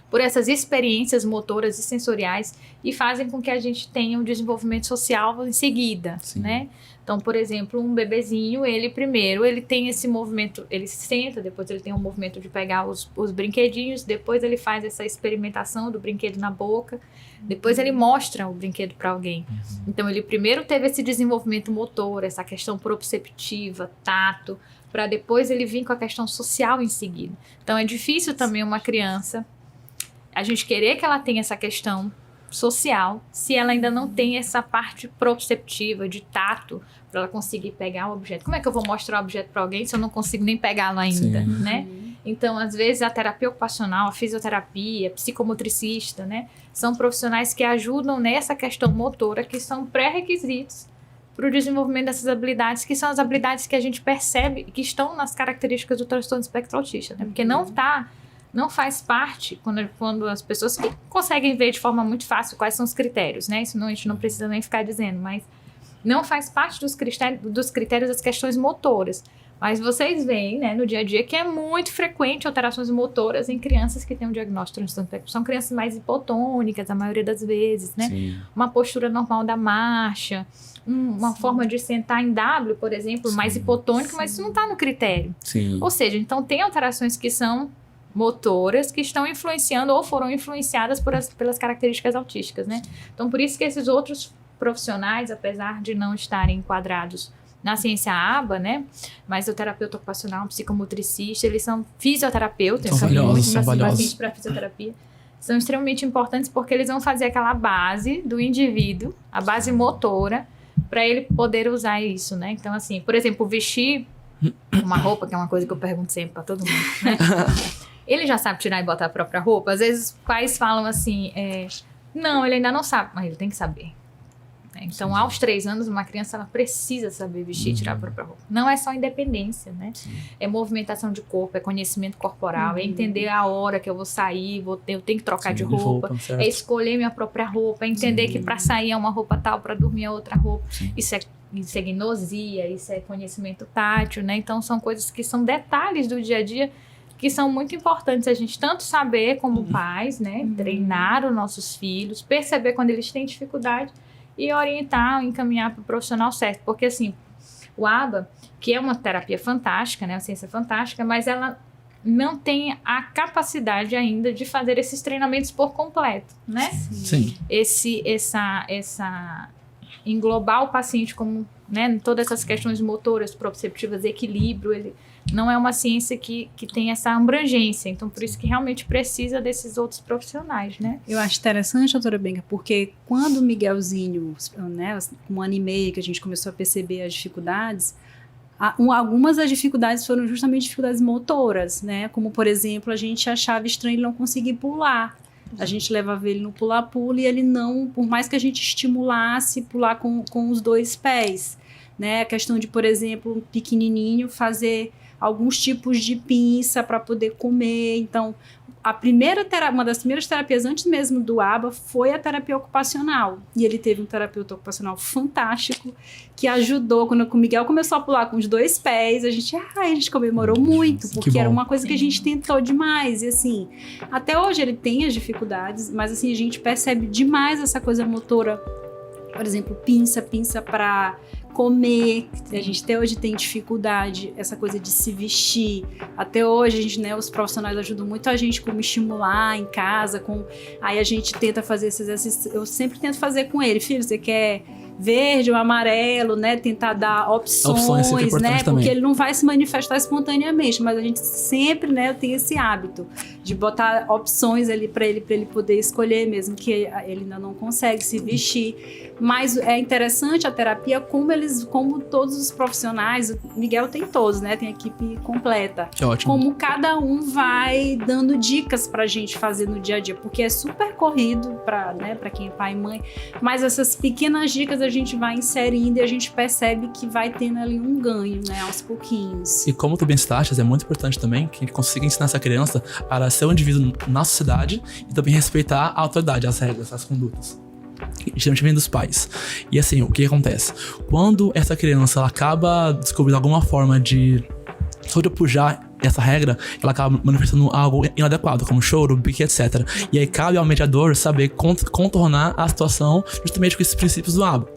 Por essas experiências motoras e sensoriais e fazem com que a gente tenha um desenvolvimento social em seguida, né? Então, por exemplo, um bebezinho, ele tem esse movimento, ele senta, depois ele tem um movimento de pegar os brinquedinhos, depois ele faz essa experimentação do brinquedo na boca, depois ele mostra o brinquedo para alguém. Então, ele primeiro teve esse desenvolvimento motor, essa questão proprioceptiva, tato, para depois ele vir com a questão social em seguida. Então, é difícil também uma criança, a gente querer que ela tenha essa questão social, se ela ainda não tem essa parte proprioceptiva, de tato, para ela conseguir pegar o objeto. Como é que eu vou mostrar o objeto para alguém se eu não consigo nem pegá-lo ainda, né? Então, às vezes, a terapia ocupacional, a fisioterapia, psicomotricista, né? São profissionais que ajudam nessa questão motora, que são pré-requisitos para o desenvolvimento dessas habilidades, que são as habilidades que a gente percebe que estão nas características do transtorno do espectro autista, né? Porque não faz parte, quando as pessoas que conseguem ver de forma muito fácil quais são os critérios, né? Isso a gente não precisa nem ficar dizendo, mas não faz parte dos critérios das questões motoras. Mas vocês veem, né, no dia a dia, que é muito frequente alterações motoras em crianças que têm um diagnóstico de transtorno do espectro. São crianças mais hipotônicas, a maioria das vezes, né? Sim. Uma postura normal da marcha, uma forma de sentar em W, por exemplo, mais hipotônica, mas isso não está no critério. Sim. Ou seja, então tem alterações que são motoras que estão influenciando ou foram influenciadas pelas características autísticas, né? Então, por isso que esses outros profissionais, apesar de não estarem enquadrados na ciência ABA, né? Mas o terapeuta ocupacional, psicomotricista, eles são fisioterapeutas, São valiosos. para fisioterapia. São extremamente importantes porque eles vão fazer aquela base do indivíduo, a base motora, para ele poder usar isso, né? Então, assim, por exemplo, vestir uma roupa, que é uma coisa que eu pergunto sempre para todo mundo, né? Ele já sabe tirar e botar a própria roupa? Às vezes os pais falam assim, não, ele ainda não sabe, mas ele tem que saber. Então, sim, aos 3 anos, uma criança ela precisa saber vestir e tirar a própria roupa. Não é só independência, né? Sim. É movimentação de corpo, é conhecimento corporal, é entender a hora que eu vou sair, eu tenho que trocar, sim, de roupa, é escolher minha própria roupa, é entender, sim, que para sair é uma roupa tal, para dormir é outra roupa. Sim. Isso é gnosia, isso é conhecimento tátil, né? Então, são coisas que são detalhes do dia a dia que são muito importantes a gente tanto saber como pais, né? Treinar os nossos filhos, perceber quando eles têm dificuldade e orientar, encaminhar para o profissional certo. Porque, assim, o ABA, que é uma terapia fantástica, né? Uma ciência fantástica, mas ela não tem a capacidade ainda de fazer esses treinamentos por completo, né? Sim. Englobar o paciente como, né, todas essas questões motoras, proprioceptivas, equilíbrio, ele não é uma ciência que tem essa abrangência. Então, por isso que realmente precisa desses outros profissionais, né? Eu acho interessante, doutora Benga, porque quando o Miguelzinho, né, um ano e meio que a gente começou a perceber as dificuldades, algumas das dificuldades foram justamente dificuldades motoras, né? Como, por exemplo, a gente achava estranho ele não conseguir pular. A gente levava ele no pula-pula e ele não, por mais que a gente estimulasse, pular com os 2 pés, né? A questão de, por exemplo, um pequenininho fazer alguns tipos de pinça para poder comer. Então, uma das primeiras terapias antes mesmo do ABA foi a terapia ocupacional. E ele teve um terapeuta ocupacional fantástico que ajudou. Quando o Miguel começou a pular com os 2 pés, a gente comemorou muito, porque era uma coisa que a gente tentou demais. E assim, até hoje ele tem as dificuldades, mas assim, a gente percebe demais essa coisa motora. Por exemplo, pinça para comer, a gente até hoje tem dificuldade, essa coisa de se vestir. Até hoje, a gente, né, os profissionais ajudam muito a gente como estimular em casa, aí a gente tenta fazer esses exercícios. Eu sempre tento fazer com ele, filho, você quer verde ou amarelo, né? Tentar dar opções, né? Porque também. Ele não vai se manifestar espontaneamente, mas a gente sempre, né, tem esse hábito de botar opções ali para ele poder escolher, mesmo que ele ainda não consegue se vestir. Mas é interessante a terapia, como todos os profissionais, o Miguel tem todos, né? Tem a equipe completa. Que ótimo. Como cada um vai dando dicas pra gente fazer no dia a dia, porque é super corrido pra quem é pai e mãe, mas essas pequenas dicas a gente vai inserindo e a gente percebe que vai tendo ali um ganho, né? Aos pouquinhos. E como tu bem citaste, é muito importante também que a gente consiga ensinar essa criança a ser um indivíduo na sociedade e também respeitar a autoridade, as regras, as condutas. Geralmente vem dos pais. E assim, o que acontece? Quando essa criança ela acaba descobrindo alguma forma de sobrepujar essa regra, ela acaba manifestando algo inadequado, como choro, bique, etc. E aí cabe ao mediador saber contornar a situação justamente com esses princípios do ABA.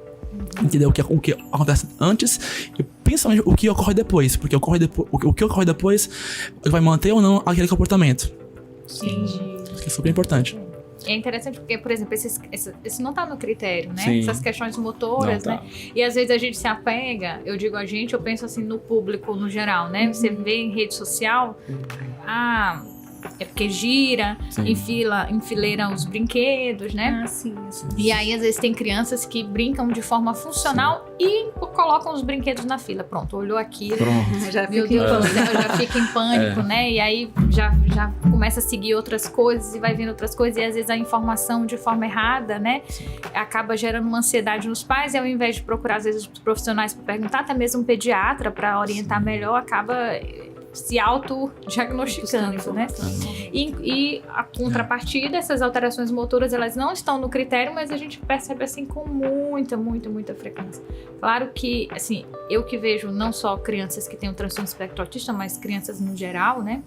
Entendeu? O que acontece antes e principalmente o que ocorre depois. Porque o que ocorre depois vai manter ou não aquele comportamento. Sim. Isso é super importante. É interessante porque, por exemplo, esse não tá no critério, né? Sim. Essas questões motoras, Não, né? E às vezes a gente se apega, eu digo a gente, eu penso assim no público no geral, né? Você vê em rede social, É porque gira, enfileira os brinquedos, né? Ah, sim. E aí, às vezes, tem crianças que brincam de forma funcional e colocam os brinquedos na fila. Pronto, olhou aquilo. Já Meu Deus do céu, já fica em pânico, né? E aí já começa a seguir outras coisas e vai vendo outras coisas. E às vezes a informação de forma errada, né? Acaba gerando uma ansiedade nos pais. E ao invés de procurar, às vezes, os profissionais para perguntar, até mesmo um pediatra para orientar melhor, acaba se auto-diagnosticando, né? E a contrapartida, essas alterações motoras, elas não estão no critério, mas a gente percebe, assim, com muita frequência. Claro que, assim, eu que vejo não só crianças que têm o transtorno espectro autista, mas crianças no geral, né?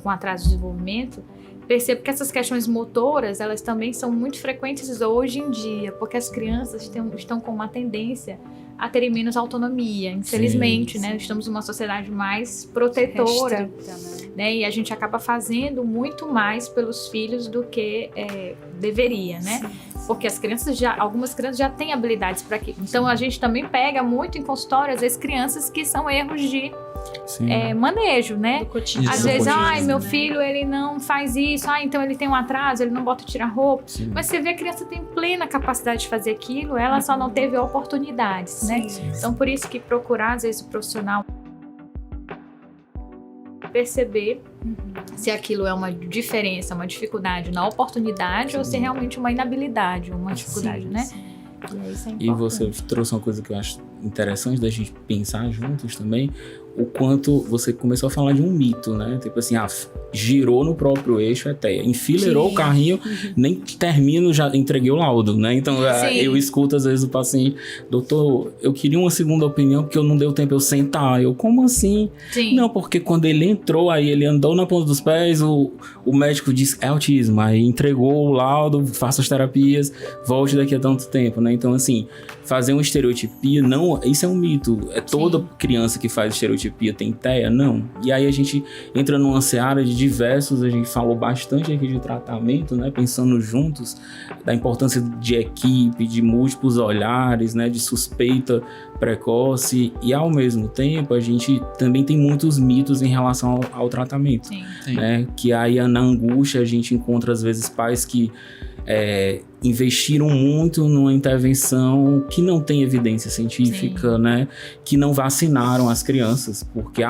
Com atraso de desenvolvimento, percebo que essas questões motoras, elas também são muito frequentes hoje em dia, porque as crianças estão com uma tendência a terem menos autonomia, infelizmente, né? Estamos numa sociedade mais protetora, né? E a gente acaba fazendo muito mais pelos filhos do que deveria, né? Porque algumas crianças já têm habilidades para aquilo. Então, a gente também pega muito em consultório, às vezes, crianças que são erros de manejo, né? Do cotidiano. Às vezes, meu filho, ele não faz isso, então ele tem um atraso, ele não bota tirar-roupa. Mas você vê, a criança tem plena capacidade de fazer aquilo, ela só não teve oportunidades, né? Então, por isso que procurar, às vezes, o profissional perceber se aquilo é uma diferença, uma dificuldade na oportunidade ou se é realmente uma inabilidade, uma dificuldade, né? E, isso é importante. E você trouxe uma coisa que eu acho interessante da gente pensar juntos também, o quanto você começou a falar de um mito, né? Tipo assim, girou no próprio eixo até, enfileirou o carrinho, nem termino, já entreguei o laudo, né? Então, eu escuto às vezes o paciente, doutor, eu queria uma segunda opinião porque eu não deu tempo eu sentar. Eu, como assim? Não, porque quando ele entrou, aí ele andou na ponta dos pés, o médico disse, é autismo, aí entregou o laudo, faça as terapias, volte daqui a tanto tempo, né? Então, assim, fazer uma estereotipia, não, isso é um mito. Toda criança que faz estereotipia tem TEA? Não. E aí a gente entra numa seara de diversos, a gente falou bastante aqui de tratamento, né? Pensando juntos da importância de equipe, de múltiplos olhares, né? De suspeita precoce e ao mesmo tempo a gente também tem muitos mitos em relação ao tratamento, né? Que aí na angústia a gente encontra às vezes pais que investiram muito numa intervenção que não tem evidência científica, né? Que não vacinaram as crianças, porque,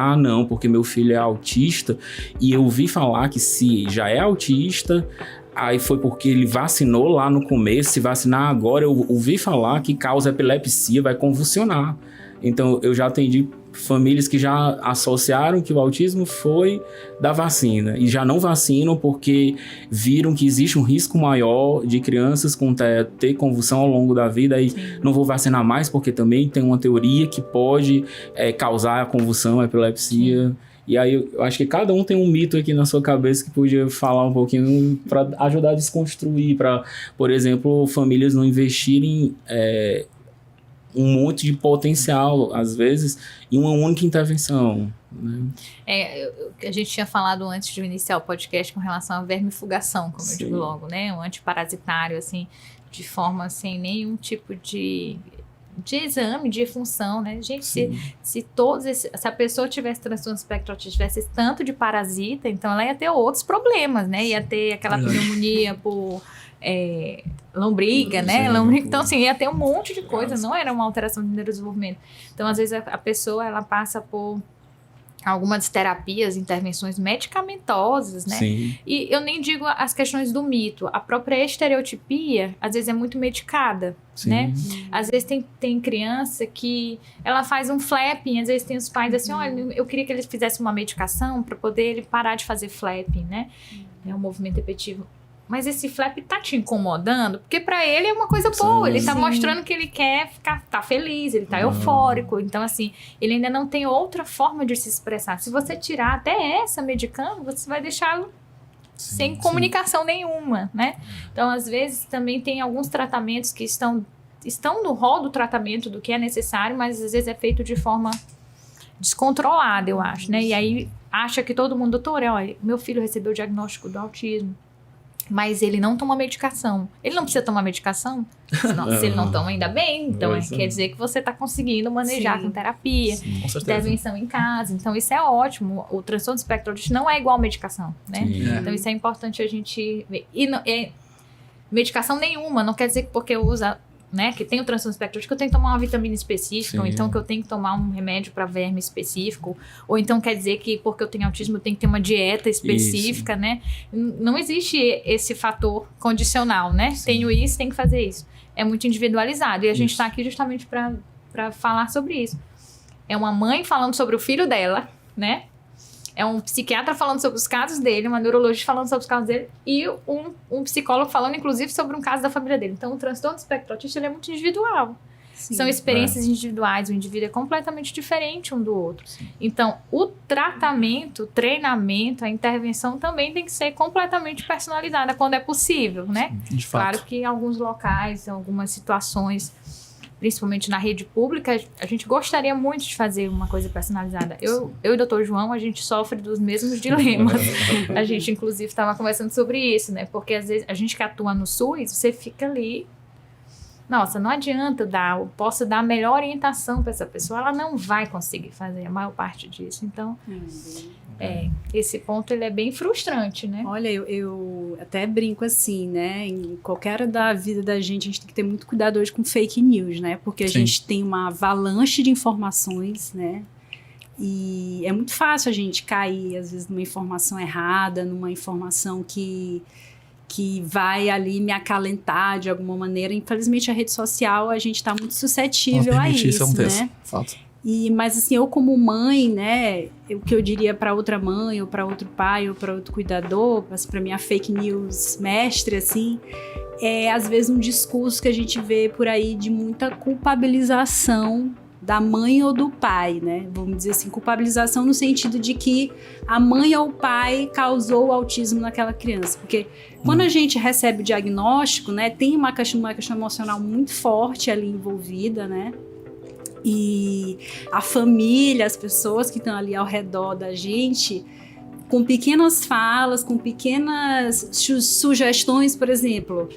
porque meu filho é autista, e eu ouvi falar que se já é autista, aí foi porque ele vacinou lá no começo, se vacinar agora, eu ouvi falar que causa epilepsia, vai convulsionar. Então, eu já atendi famílias que já associaram que o autismo foi da vacina e já não vacinam porque viram que existe um risco maior de crianças com ter convulsão ao longo da vida e não vou vacinar mais porque também tem uma teoria que pode causar a convulsão, a epilepsia. E aí eu acho que cada um tem um mito aqui na sua cabeça que podia falar um pouquinho para ajudar a desconstruir, para, por exemplo, famílias não investirem um monte de potencial, às vezes, em uma única intervenção, né? A gente tinha falado antes de iniciar o podcast com relação à vermifugação, como eu digo logo, né? Um antiparasitário, assim, de forma sem nenhum tipo de exame, de função, né? Gente, se a pessoa tivesse transtorno espectro autista, tivesse tanto de parasita, então ela ia ter outros problemas, né? Ia ter aquela pneumonia por lombriga, né? Então, assim, ia ter um monte de coisa, não era uma alteração de neurodesenvolvimento. Então, às vezes, a pessoa, ela passa por algumas terapias, intervenções medicamentosas, né? E eu nem digo as questões do mito. A própria estereotipia, às vezes, é muito medicada, né? Às vezes, tem criança que ela faz um flapping, às vezes tem os pais assim, olha, eu queria que eles fizessem uma medicação para poder ele parar de fazer flapping, né? É um movimento repetitivo. Mas esse flap tá te incomodando? Porque pra ele é uma coisa boa. Ele tá mostrando que ele quer tá feliz, ele tá eufórico. Então, assim, ele ainda não tem outra forma de se expressar. Se você tirar até essa medicando, você vai deixá-lo sem comunicação nenhuma, né? Então, às vezes, também tem alguns tratamentos que estão no rol do tratamento do que é necessário, mas às vezes é feito de forma descontrolada, eu acho, né? E aí, acha que todo mundo, doutor, olha, meu filho recebeu o diagnóstico do autismo. mas ele não toma medicação. Ele não precisa tomar medicação? Se ele não toma, ainda bem. Então, quer dizer que você está conseguindo manejar com terapia, intervenção em casa. Então, isso é ótimo. O transtorno do espectro autista não é igual a medicação, né? Então, isso é importante a gente ver. E medicação nenhuma, não quer dizer que porque eu uso, né, que tem o transtorno do espectro autista, que eu tenho que tomar uma vitamina específica, ou então que eu tenho que tomar um remédio para verme específico, ou então quer dizer que porque eu tenho autismo eu tenho que ter uma dieta específica, né? Não existe esse fator condicional, né? Tenho isso, tenho que fazer isso. É muito individualizado, e a gente está aqui justamente para falar sobre isso. É uma mãe falando sobre o filho dela, né? É um psiquiatra falando sobre os casos dele, uma neurologista falando sobre os casos dele e um psicólogo falando, inclusive, sobre um caso da família dele. Então, o transtorno do espectro autista ele é muito individual. Sim, são experiências individuais, o indivíduo é completamente diferente um do outro. Sim. Então, o tratamento, o treinamento, a intervenção também tem que ser completamente personalizada quando é possível, né? De fato. Claro que em alguns locais, em algumas situações, principalmente na rede pública, a gente gostaria muito de fazer uma coisa personalizada. Eu e o Dr. João, a gente sofre dos mesmos dilemas. A gente, inclusive, estava conversando sobre isso, né? Porque, às vezes, a gente que atua no SUS, você fica ali... Nossa, não adianta eu posso dar a melhor orientação para essa pessoa, ela não vai conseguir fazer a maior parte disso. Então, esse ponto ele é bem frustrante, né? Olha, eu até brinco assim, né? Em qualquer área da vida da gente, a gente tem que ter muito cuidado hoje com fake news, né? Porque a gente tem uma avalanche de informações, né? E é muito fácil a gente cair, às vezes, numa informação errada, numa informação que vai ali me acalentar de alguma maneira. Infelizmente, a rede social, a gente está muito suscetível a isso, né? Fato. Mas assim, eu como mãe, né, o que eu diria para outra mãe, ou para outro pai, ou para outro cuidador, para minha fake news mestre, assim, é às vezes um discurso que a gente vê por aí de muita culpabilização da mãe ou do pai, né? Vamos dizer assim, culpabilização no sentido de que a mãe ou o pai causou o autismo naquela criança. Porque quando a gente recebe o diagnóstico, né, tem uma questão emocional muito forte ali envolvida, né? E a família, as pessoas que estão ali ao redor da gente, com pequenas falas, com pequenas sugestões, por exemplo...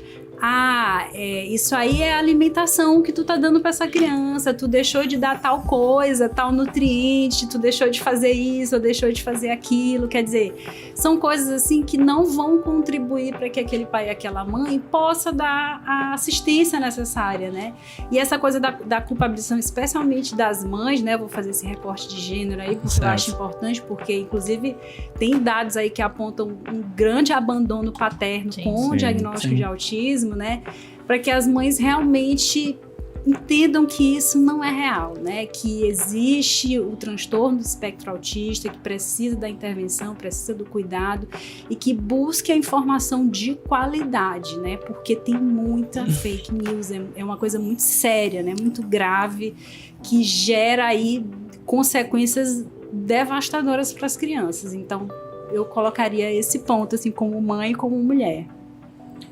isso aí é a alimentação que tu tá dando pra essa criança, tu deixou de dar tal coisa, tal nutriente, tu deixou de fazer isso, ou deixou de fazer aquilo, quer dizer, são coisas assim que não vão contribuir para que aquele pai e aquela mãe possa dar a assistência necessária, né? E essa coisa da culpabilização, especialmente das mães, né? Eu vou fazer esse recorte de gênero aí, porque eu acho importante, porque inclusive tem dados aí que apontam um grande abandono paterno com o diagnóstico de autismo, né? Para que as mães realmente entendam que isso não é real, né? Que existe o transtorno do espectro autista, que precisa da intervenção, precisa do cuidado e que busque a informação de qualidade, né? Porque tem muita fake news, é uma coisa muito séria, né? Muito grave, que gera aí consequências devastadoras para as crianças. Então, eu colocaria esse ponto, assim, como mãe e como mulher.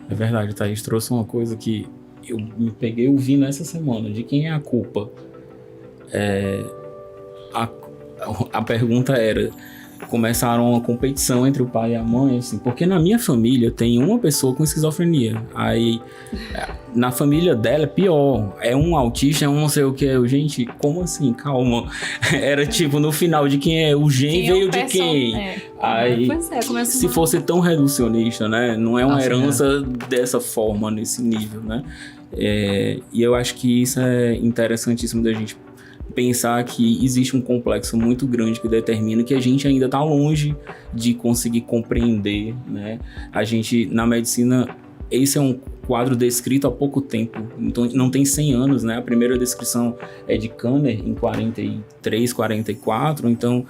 É verdade, Thaís trouxe uma coisa que eu me peguei ouvindo essa semana. De quem é a culpa? A pergunta era... Começaram uma competição entre o pai e a mãe, assim, porque na minha família tem uma pessoa com esquizofrenia. Aí, na família dela é pior. É um autista, é um não sei o que. Gente, como assim? Calma. Era tipo, no final, de quem é o gene veio de quem? Aí, se fosse tão reducionista, né? Não é uma herança dessa forma, nesse nível, né? E eu acho que isso é interessantíssimo da gente pensar que existe um complexo muito grande que determina que a gente ainda está longe de conseguir compreender, né? A gente, na medicina, esse é um quadro descrito há pouco tempo, então não tem 100 anos, né? A primeira descrição é de Kanner, em 43, 44, então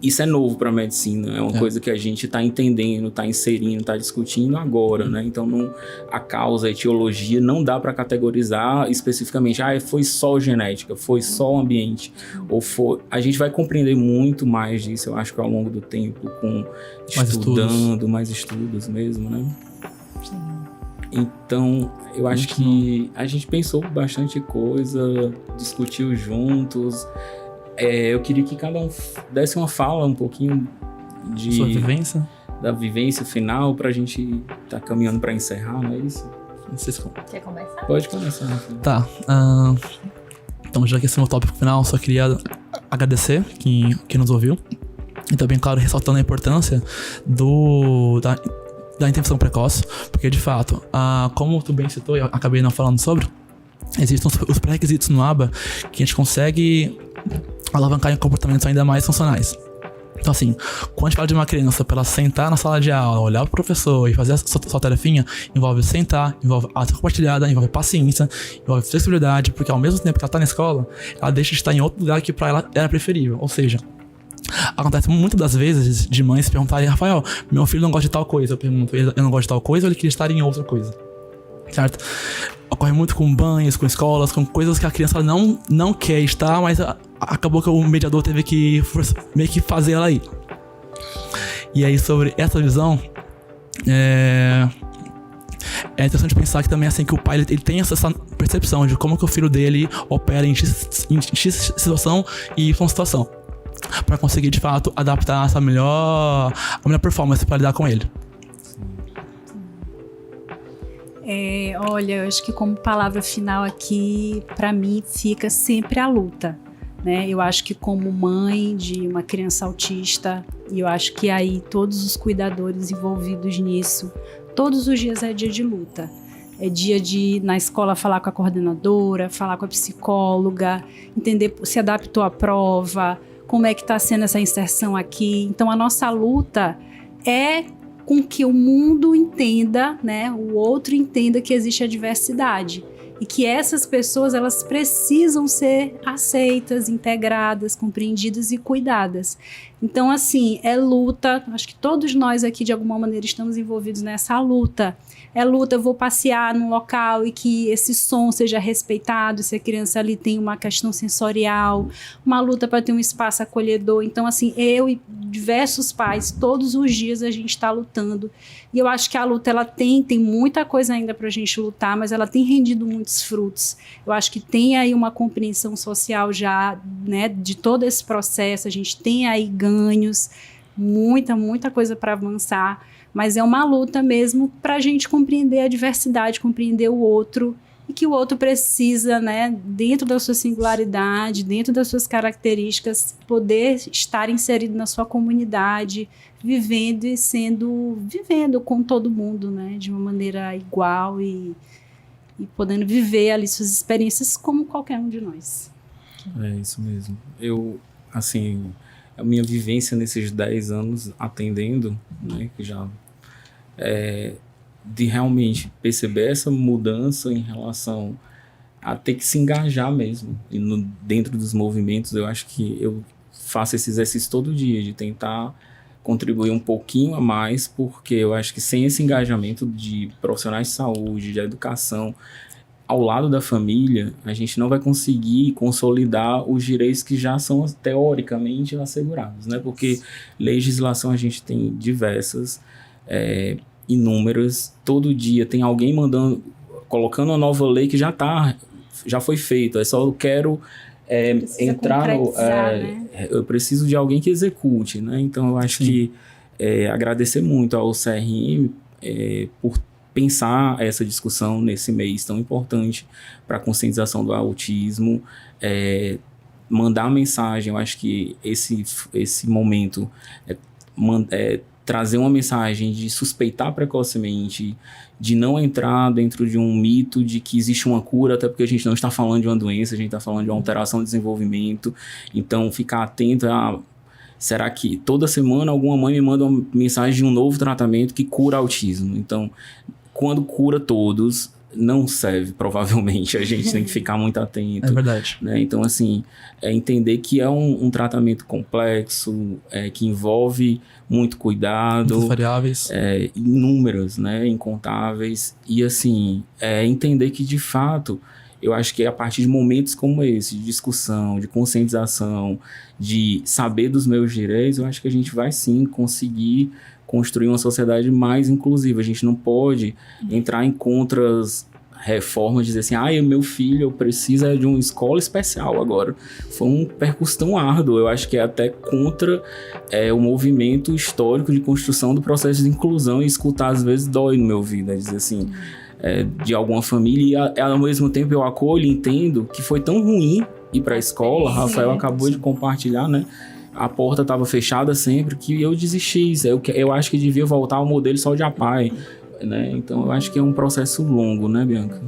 isso é novo para a medicina, é uma coisa que a gente está entendendo, está inserindo, está discutindo agora, né? Então, a causa, a etiologia, não dá para categorizar especificamente, foi só genética, foi só o ambiente, ou foi... A gente vai compreender muito mais disso, eu acho que ao longo do tempo, mais estudos mesmo, né? Sim. Então, eu acho que a gente pensou bastante coisa, discutiu juntos. Eu queria que cada um desse uma fala um pouquinho de... Sua vivência? da vivência final pra gente tá caminhando pra encerrar, não é isso? Não sei se... Quer começar? Pode começar, Rafael. Tá. Então, já que esse é o meu tópico final, só queria agradecer quem nos ouviu. E também, claro, ressaltando a importância da intervenção precoce, porque, de fato, como tu bem citou, e eu acabei não falando sobre, existem os pré-requisitos no ABA que a gente consegue alavancar em comportamentos ainda mais funcionais. Então, assim, quando a gente fala de uma criança para ela sentar na sala de aula, olhar pro professor e fazer a sua tarefinha, envolve sentar, envolve ação compartilhada, envolve paciência, envolve flexibilidade, porque ao mesmo tempo que ela tá na escola, ela deixa de estar em outro lugar que para ela era preferível. Ou seja, acontece muitas das vezes de mães se perguntarem: Rafael, meu filho não gosta de tal coisa. Eu pergunto: eu não gosto de tal coisa ou ele queria estar em outra coisa? Certo? Ocorre muito com banhos, com escolas, com coisas que a criança não quer estar, mas acabou que o mediador teve que meio que fazer ela ir. E aí, sobre essa visão, é interessante pensar que também assim, que o pai ele tem essa percepção de como que o filho dele opera em X situação e Y situação, para conseguir de fato adaptar a melhor performance para lidar com ele. Olha, eu acho que como palavra final aqui, para mim, fica sempre a luta, né? Eu acho que como mãe de uma criança autista, e eu acho que aí todos os cuidadores envolvidos nisso, todos os dias é dia de luta. É dia de, na escola, falar com a coordenadora, falar com a psicóloga, entender se adaptou à prova, como é que está sendo essa inserção aqui. Então, a nossa luta é com que o mundo entenda, né, o outro entenda que existe a diversidade e que essas pessoas, elas precisam ser aceitas, integradas, compreendidas e cuidadas. Então, assim, é luta. Acho que todos nós aqui, de alguma maneira, estamos envolvidos nessa luta. É luta, eu vou passear num local e que esse som seja respeitado, se a criança ali tem uma questão sensorial, uma luta para ter um espaço acolhedor. Então, assim, eu e diversos pais, todos os dias a gente está lutando. E eu acho que a luta, ela tem muita coisa ainda para a gente lutar, mas ela tem rendido muitos frutos. Eu acho que tem aí uma compreensão social já, né, de todo esse processo, a gente tem aí ganhos, muita coisa para avançar, mas é uma luta mesmo para a gente compreender a diversidade, compreender o outro, e que o outro precisa, né, dentro da sua singularidade, dentro das suas características, poder estar inserido na sua comunidade, vivendo com todo mundo, né, de uma maneira igual e podendo viver ali suas experiências como qualquer um de nós. É isso mesmo. Assim, a minha vivência nesses 10 anos atendendo, né, que já de realmente perceber essa mudança em relação a ter que se engajar mesmo. E dentro dos movimentos, eu acho que eu faço esse exercício todo dia, de tentar contribuir um pouquinho a mais, porque eu acho que sem esse engajamento de profissionais de saúde, de educação, ao lado da família, a gente não vai conseguir consolidar os direitos que já são teoricamente assegurados, né? Porque legislação a gente tem diversas, inúmeras. Todo dia tem alguém colocando uma nova lei que já foi feita. É só eu quero entrar no... né? Eu preciso de alguém que execute, né? Então eu acho que agradecer muito ao CRM por pensar essa discussão nesse mês tão importante para a conscientização do autismo, mandar a mensagem. Eu acho que esse momento trazer uma mensagem de suspeitar precocemente, de não entrar dentro de um mito de que existe uma cura, até porque a gente não está falando de uma doença, a gente está falando de uma alteração de desenvolvimento. Então, ficar atento a... Será que toda semana alguma mãe me manda uma mensagem de um novo tratamento que cura autismo? Então, quando cura todos, não serve, provavelmente. A gente tem que ficar muito atento. É verdade. Né? Então, assim, entender que é um tratamento complexo, que envolve muito cuidado. Muitas variáveis. Inúmeras, né? Incontáveis. E, assim, entender que, de fato, eu acho que a partir de momentos como esse, de discussão, de conscientização, de saber dos meus direitos, eu acho que a gente vai, sim, conseguir construir uma sociedade mais inclusiva. A gente não pode entrar em contras reforma, dizer assim, o meu filho precisa de uma escola especial agora. Foi um percurso tão árduo, eu acho que é até contra o movimento histórico de construção do processo de inclusão, e escutar às vezes dói no meu ouvido, dizer assim, de alguma família, e ao mesmo tempo eu acolho e entendo que foi tão ruim ir para a escola. Rafael acabou de compartilhar, né? A porta estava fechada sempre, que eu desisti. Eu acho que devia voltar ao modelo só de APAE, né? Então eu acho que é um processo longo, né, Bianca?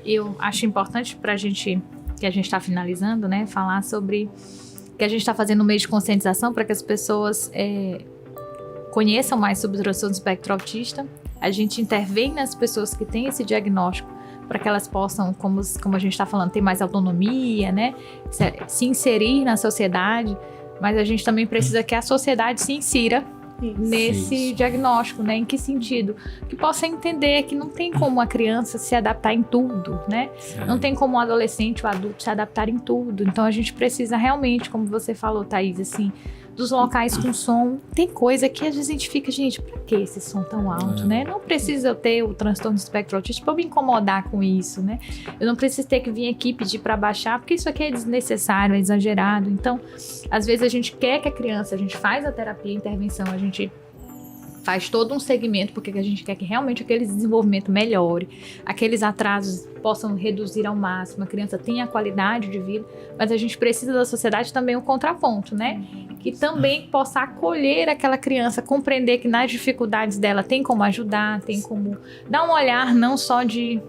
Eu acho importante para a gente, que a gente está finalizando, né, falar sobre que a gente está fazendo um meio de conscientização para que as pessoas conheçam mais sobre o transtorno do espectro autista. A gente intervém nas pessoas que têm esse diagnóstico para que elas possam, como a gente está falando, ter mais autonomia, né, se inserir na sociedade, mas a gente também precisa que a sociedade se insira nesse diagnóstico, né? Em que sentido? Que possa entender que não tem como a criança se adaptar em tudo, né? Não tem como o adolescente, o adulto se adaptar em tudo. Então a gente precisa realmente, como você falou, Thaís, assim, dos locais com som. Tem coisa que às vezes a gente fica, gente, pra que esse som tão alto, né? Não precisa eu ter o transtorno do espectro autista pra eu me incomodar com isso, né? Eu não preciso ter que vir aqui pedir pra baixar, porque isso aqui é desnecessário, é exagerado. Então, às vezes a gente quer que a criança, a gente faz a terapia, a intervenção, a gente faz todo um segmento, porque a gente quer que realmente aquele desenvolvimento melhore, aqueles atrasos possam reduzir ao máximo, a criança tenha qualidade de vida, mas a gente precisa da sociedade também um contraponto, né? Que também possa acolher aquela criança, compreender que nas dificuldades dela tem como ajudar, tem como dar um olhar não só de,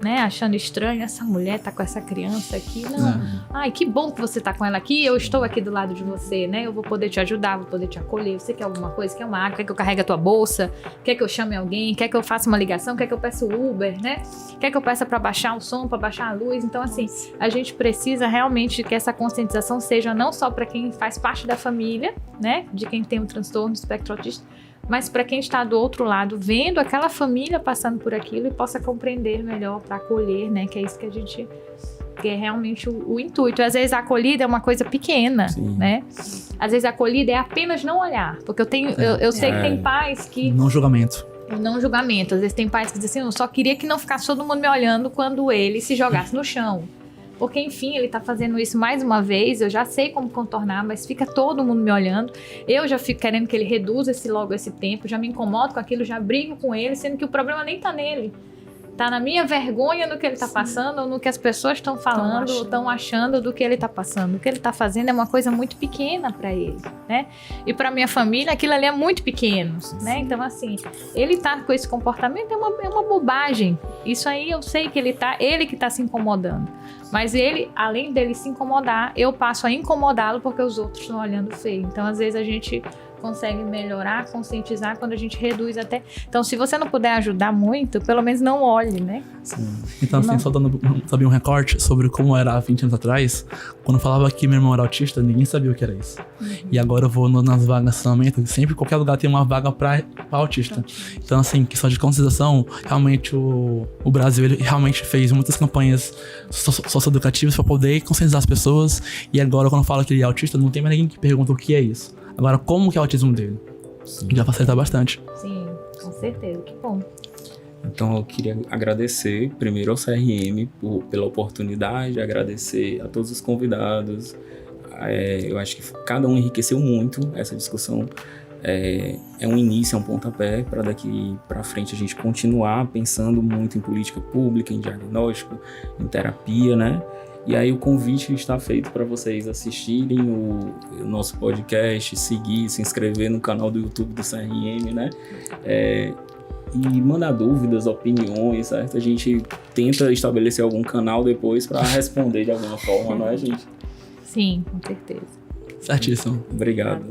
né, achando estranho, essa mulher tá com essa criança aqui, não. Ai, que bom que você tá com ela aqui, eu estou aqui do lado de você, né? Eu vou poder te ajudar, vou poder te acolher. Você quer alguma coisa? Quer uma água? Quer que eu carregue a tua bolsa? Quer que eu chame alguém? Quer que eu faça uma ligação? Quer que eu peça o Uber, né? Quer que eu peça pra baixar o som, pra baixar a luz? Então, assim, a gente precisa realmente que essa conscientização seja não só para quem faz parte da família, né? De quem tem um transtorno do espectro autista, mas para quem está do outro lado, vendo aquela família passando por aquilo e possa compreender melhor para acolher, né? Que é isso que a gente quer realmente o intuito. Às vezes a acolhida é uma coisa pequena, né? Às vezes a acolhida é apenas não olhar, porque eu sei que tem pais que... Não julgamento. Não julgamento. Às vezes tem pais que dizem assim, eu só queria que não ficasse todo mundo me olhando quando ele se jogasse no chão. Porque, enfim, ele tá fazendo isso mais uma vez, eu já sei como contornar, mas fica todo mundo me olhando. Eu já fico querendo que ele reduza logo esse tempo, já me incomodo com aquilo, já brigo com ele, sendo que o problema nem tá nele. Tá na minha vergonha do que ele tá passando, ou no que as pessoas estão falando, ou estão achando do que ele tá passando. O que ele tá fazendo é uma coisa muito pequena para ele, né? E para minha família, aquilo ali é muito pequeno, né? Então, assim, ele tá com esse comportamento é uma bobagem. Isso aí eu sei que ele que tá se incomodando. Mas ele, além dele se incomodar, eu passo a incomodá-lo porque os outros estão olhando feio. Então, às vezes, a gente consegue melhorar, conscientizar quando a gente reduz até... Então, se você não puder ajudar muito, pelo menos não olhe, né? Sim. Então, assim, só dando um recorte sobre como era há 20 anos atrás, quando eu falava que meu irmão era autista, ninguém sabia o que era isso. E agora eu vou nas vagas de treinamento, sempre qualquer lugar tem uma vaga pra autista. Então, assim, questão de conscientização, realmente o Brasil, ele realmente fez muitas campanhas socioeducativas para poder conscientizar as pessoas. E agora, quando eu falo que ele é autista, não tem mais ninguém que pergunta o que é isso. Agora, como que é o autismo dele? Já facilita bastante. Sim, com certeza, que bom. Então eu queria agradecer primeiro ao CRM pela oportunidade, agradecer a todos os convidados. Eu acho que cada um enriqueceu muito essa discussão. É um início, é um pontapé para daqui para frente a gente continuar pensando muito em política pública, em diagnóstico, em terapia, né? E aí o convite está feito para vocês assistirem o nosso podcast, seguir, se inscrever no canal do YouTube do CRM, né? E mandar dúvidas, opiniões, certo? A gente tenta estabelecer algum canal depois para responder de alguma forma, não é, gente? Sim, com certeza. Certíssimo. Obrigado.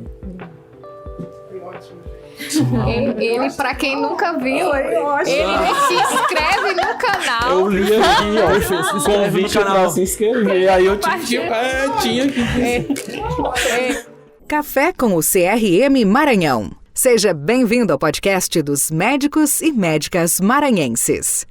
Ele, pra quem nunca viu, ele se inscreve no canal. Eu li aqui, ó, convite pra se inscrever. Aí eu tinha que... Café com o CRM Maranhão. Seja bem-vindo ao podcast dos médicos e médicas maranhenses.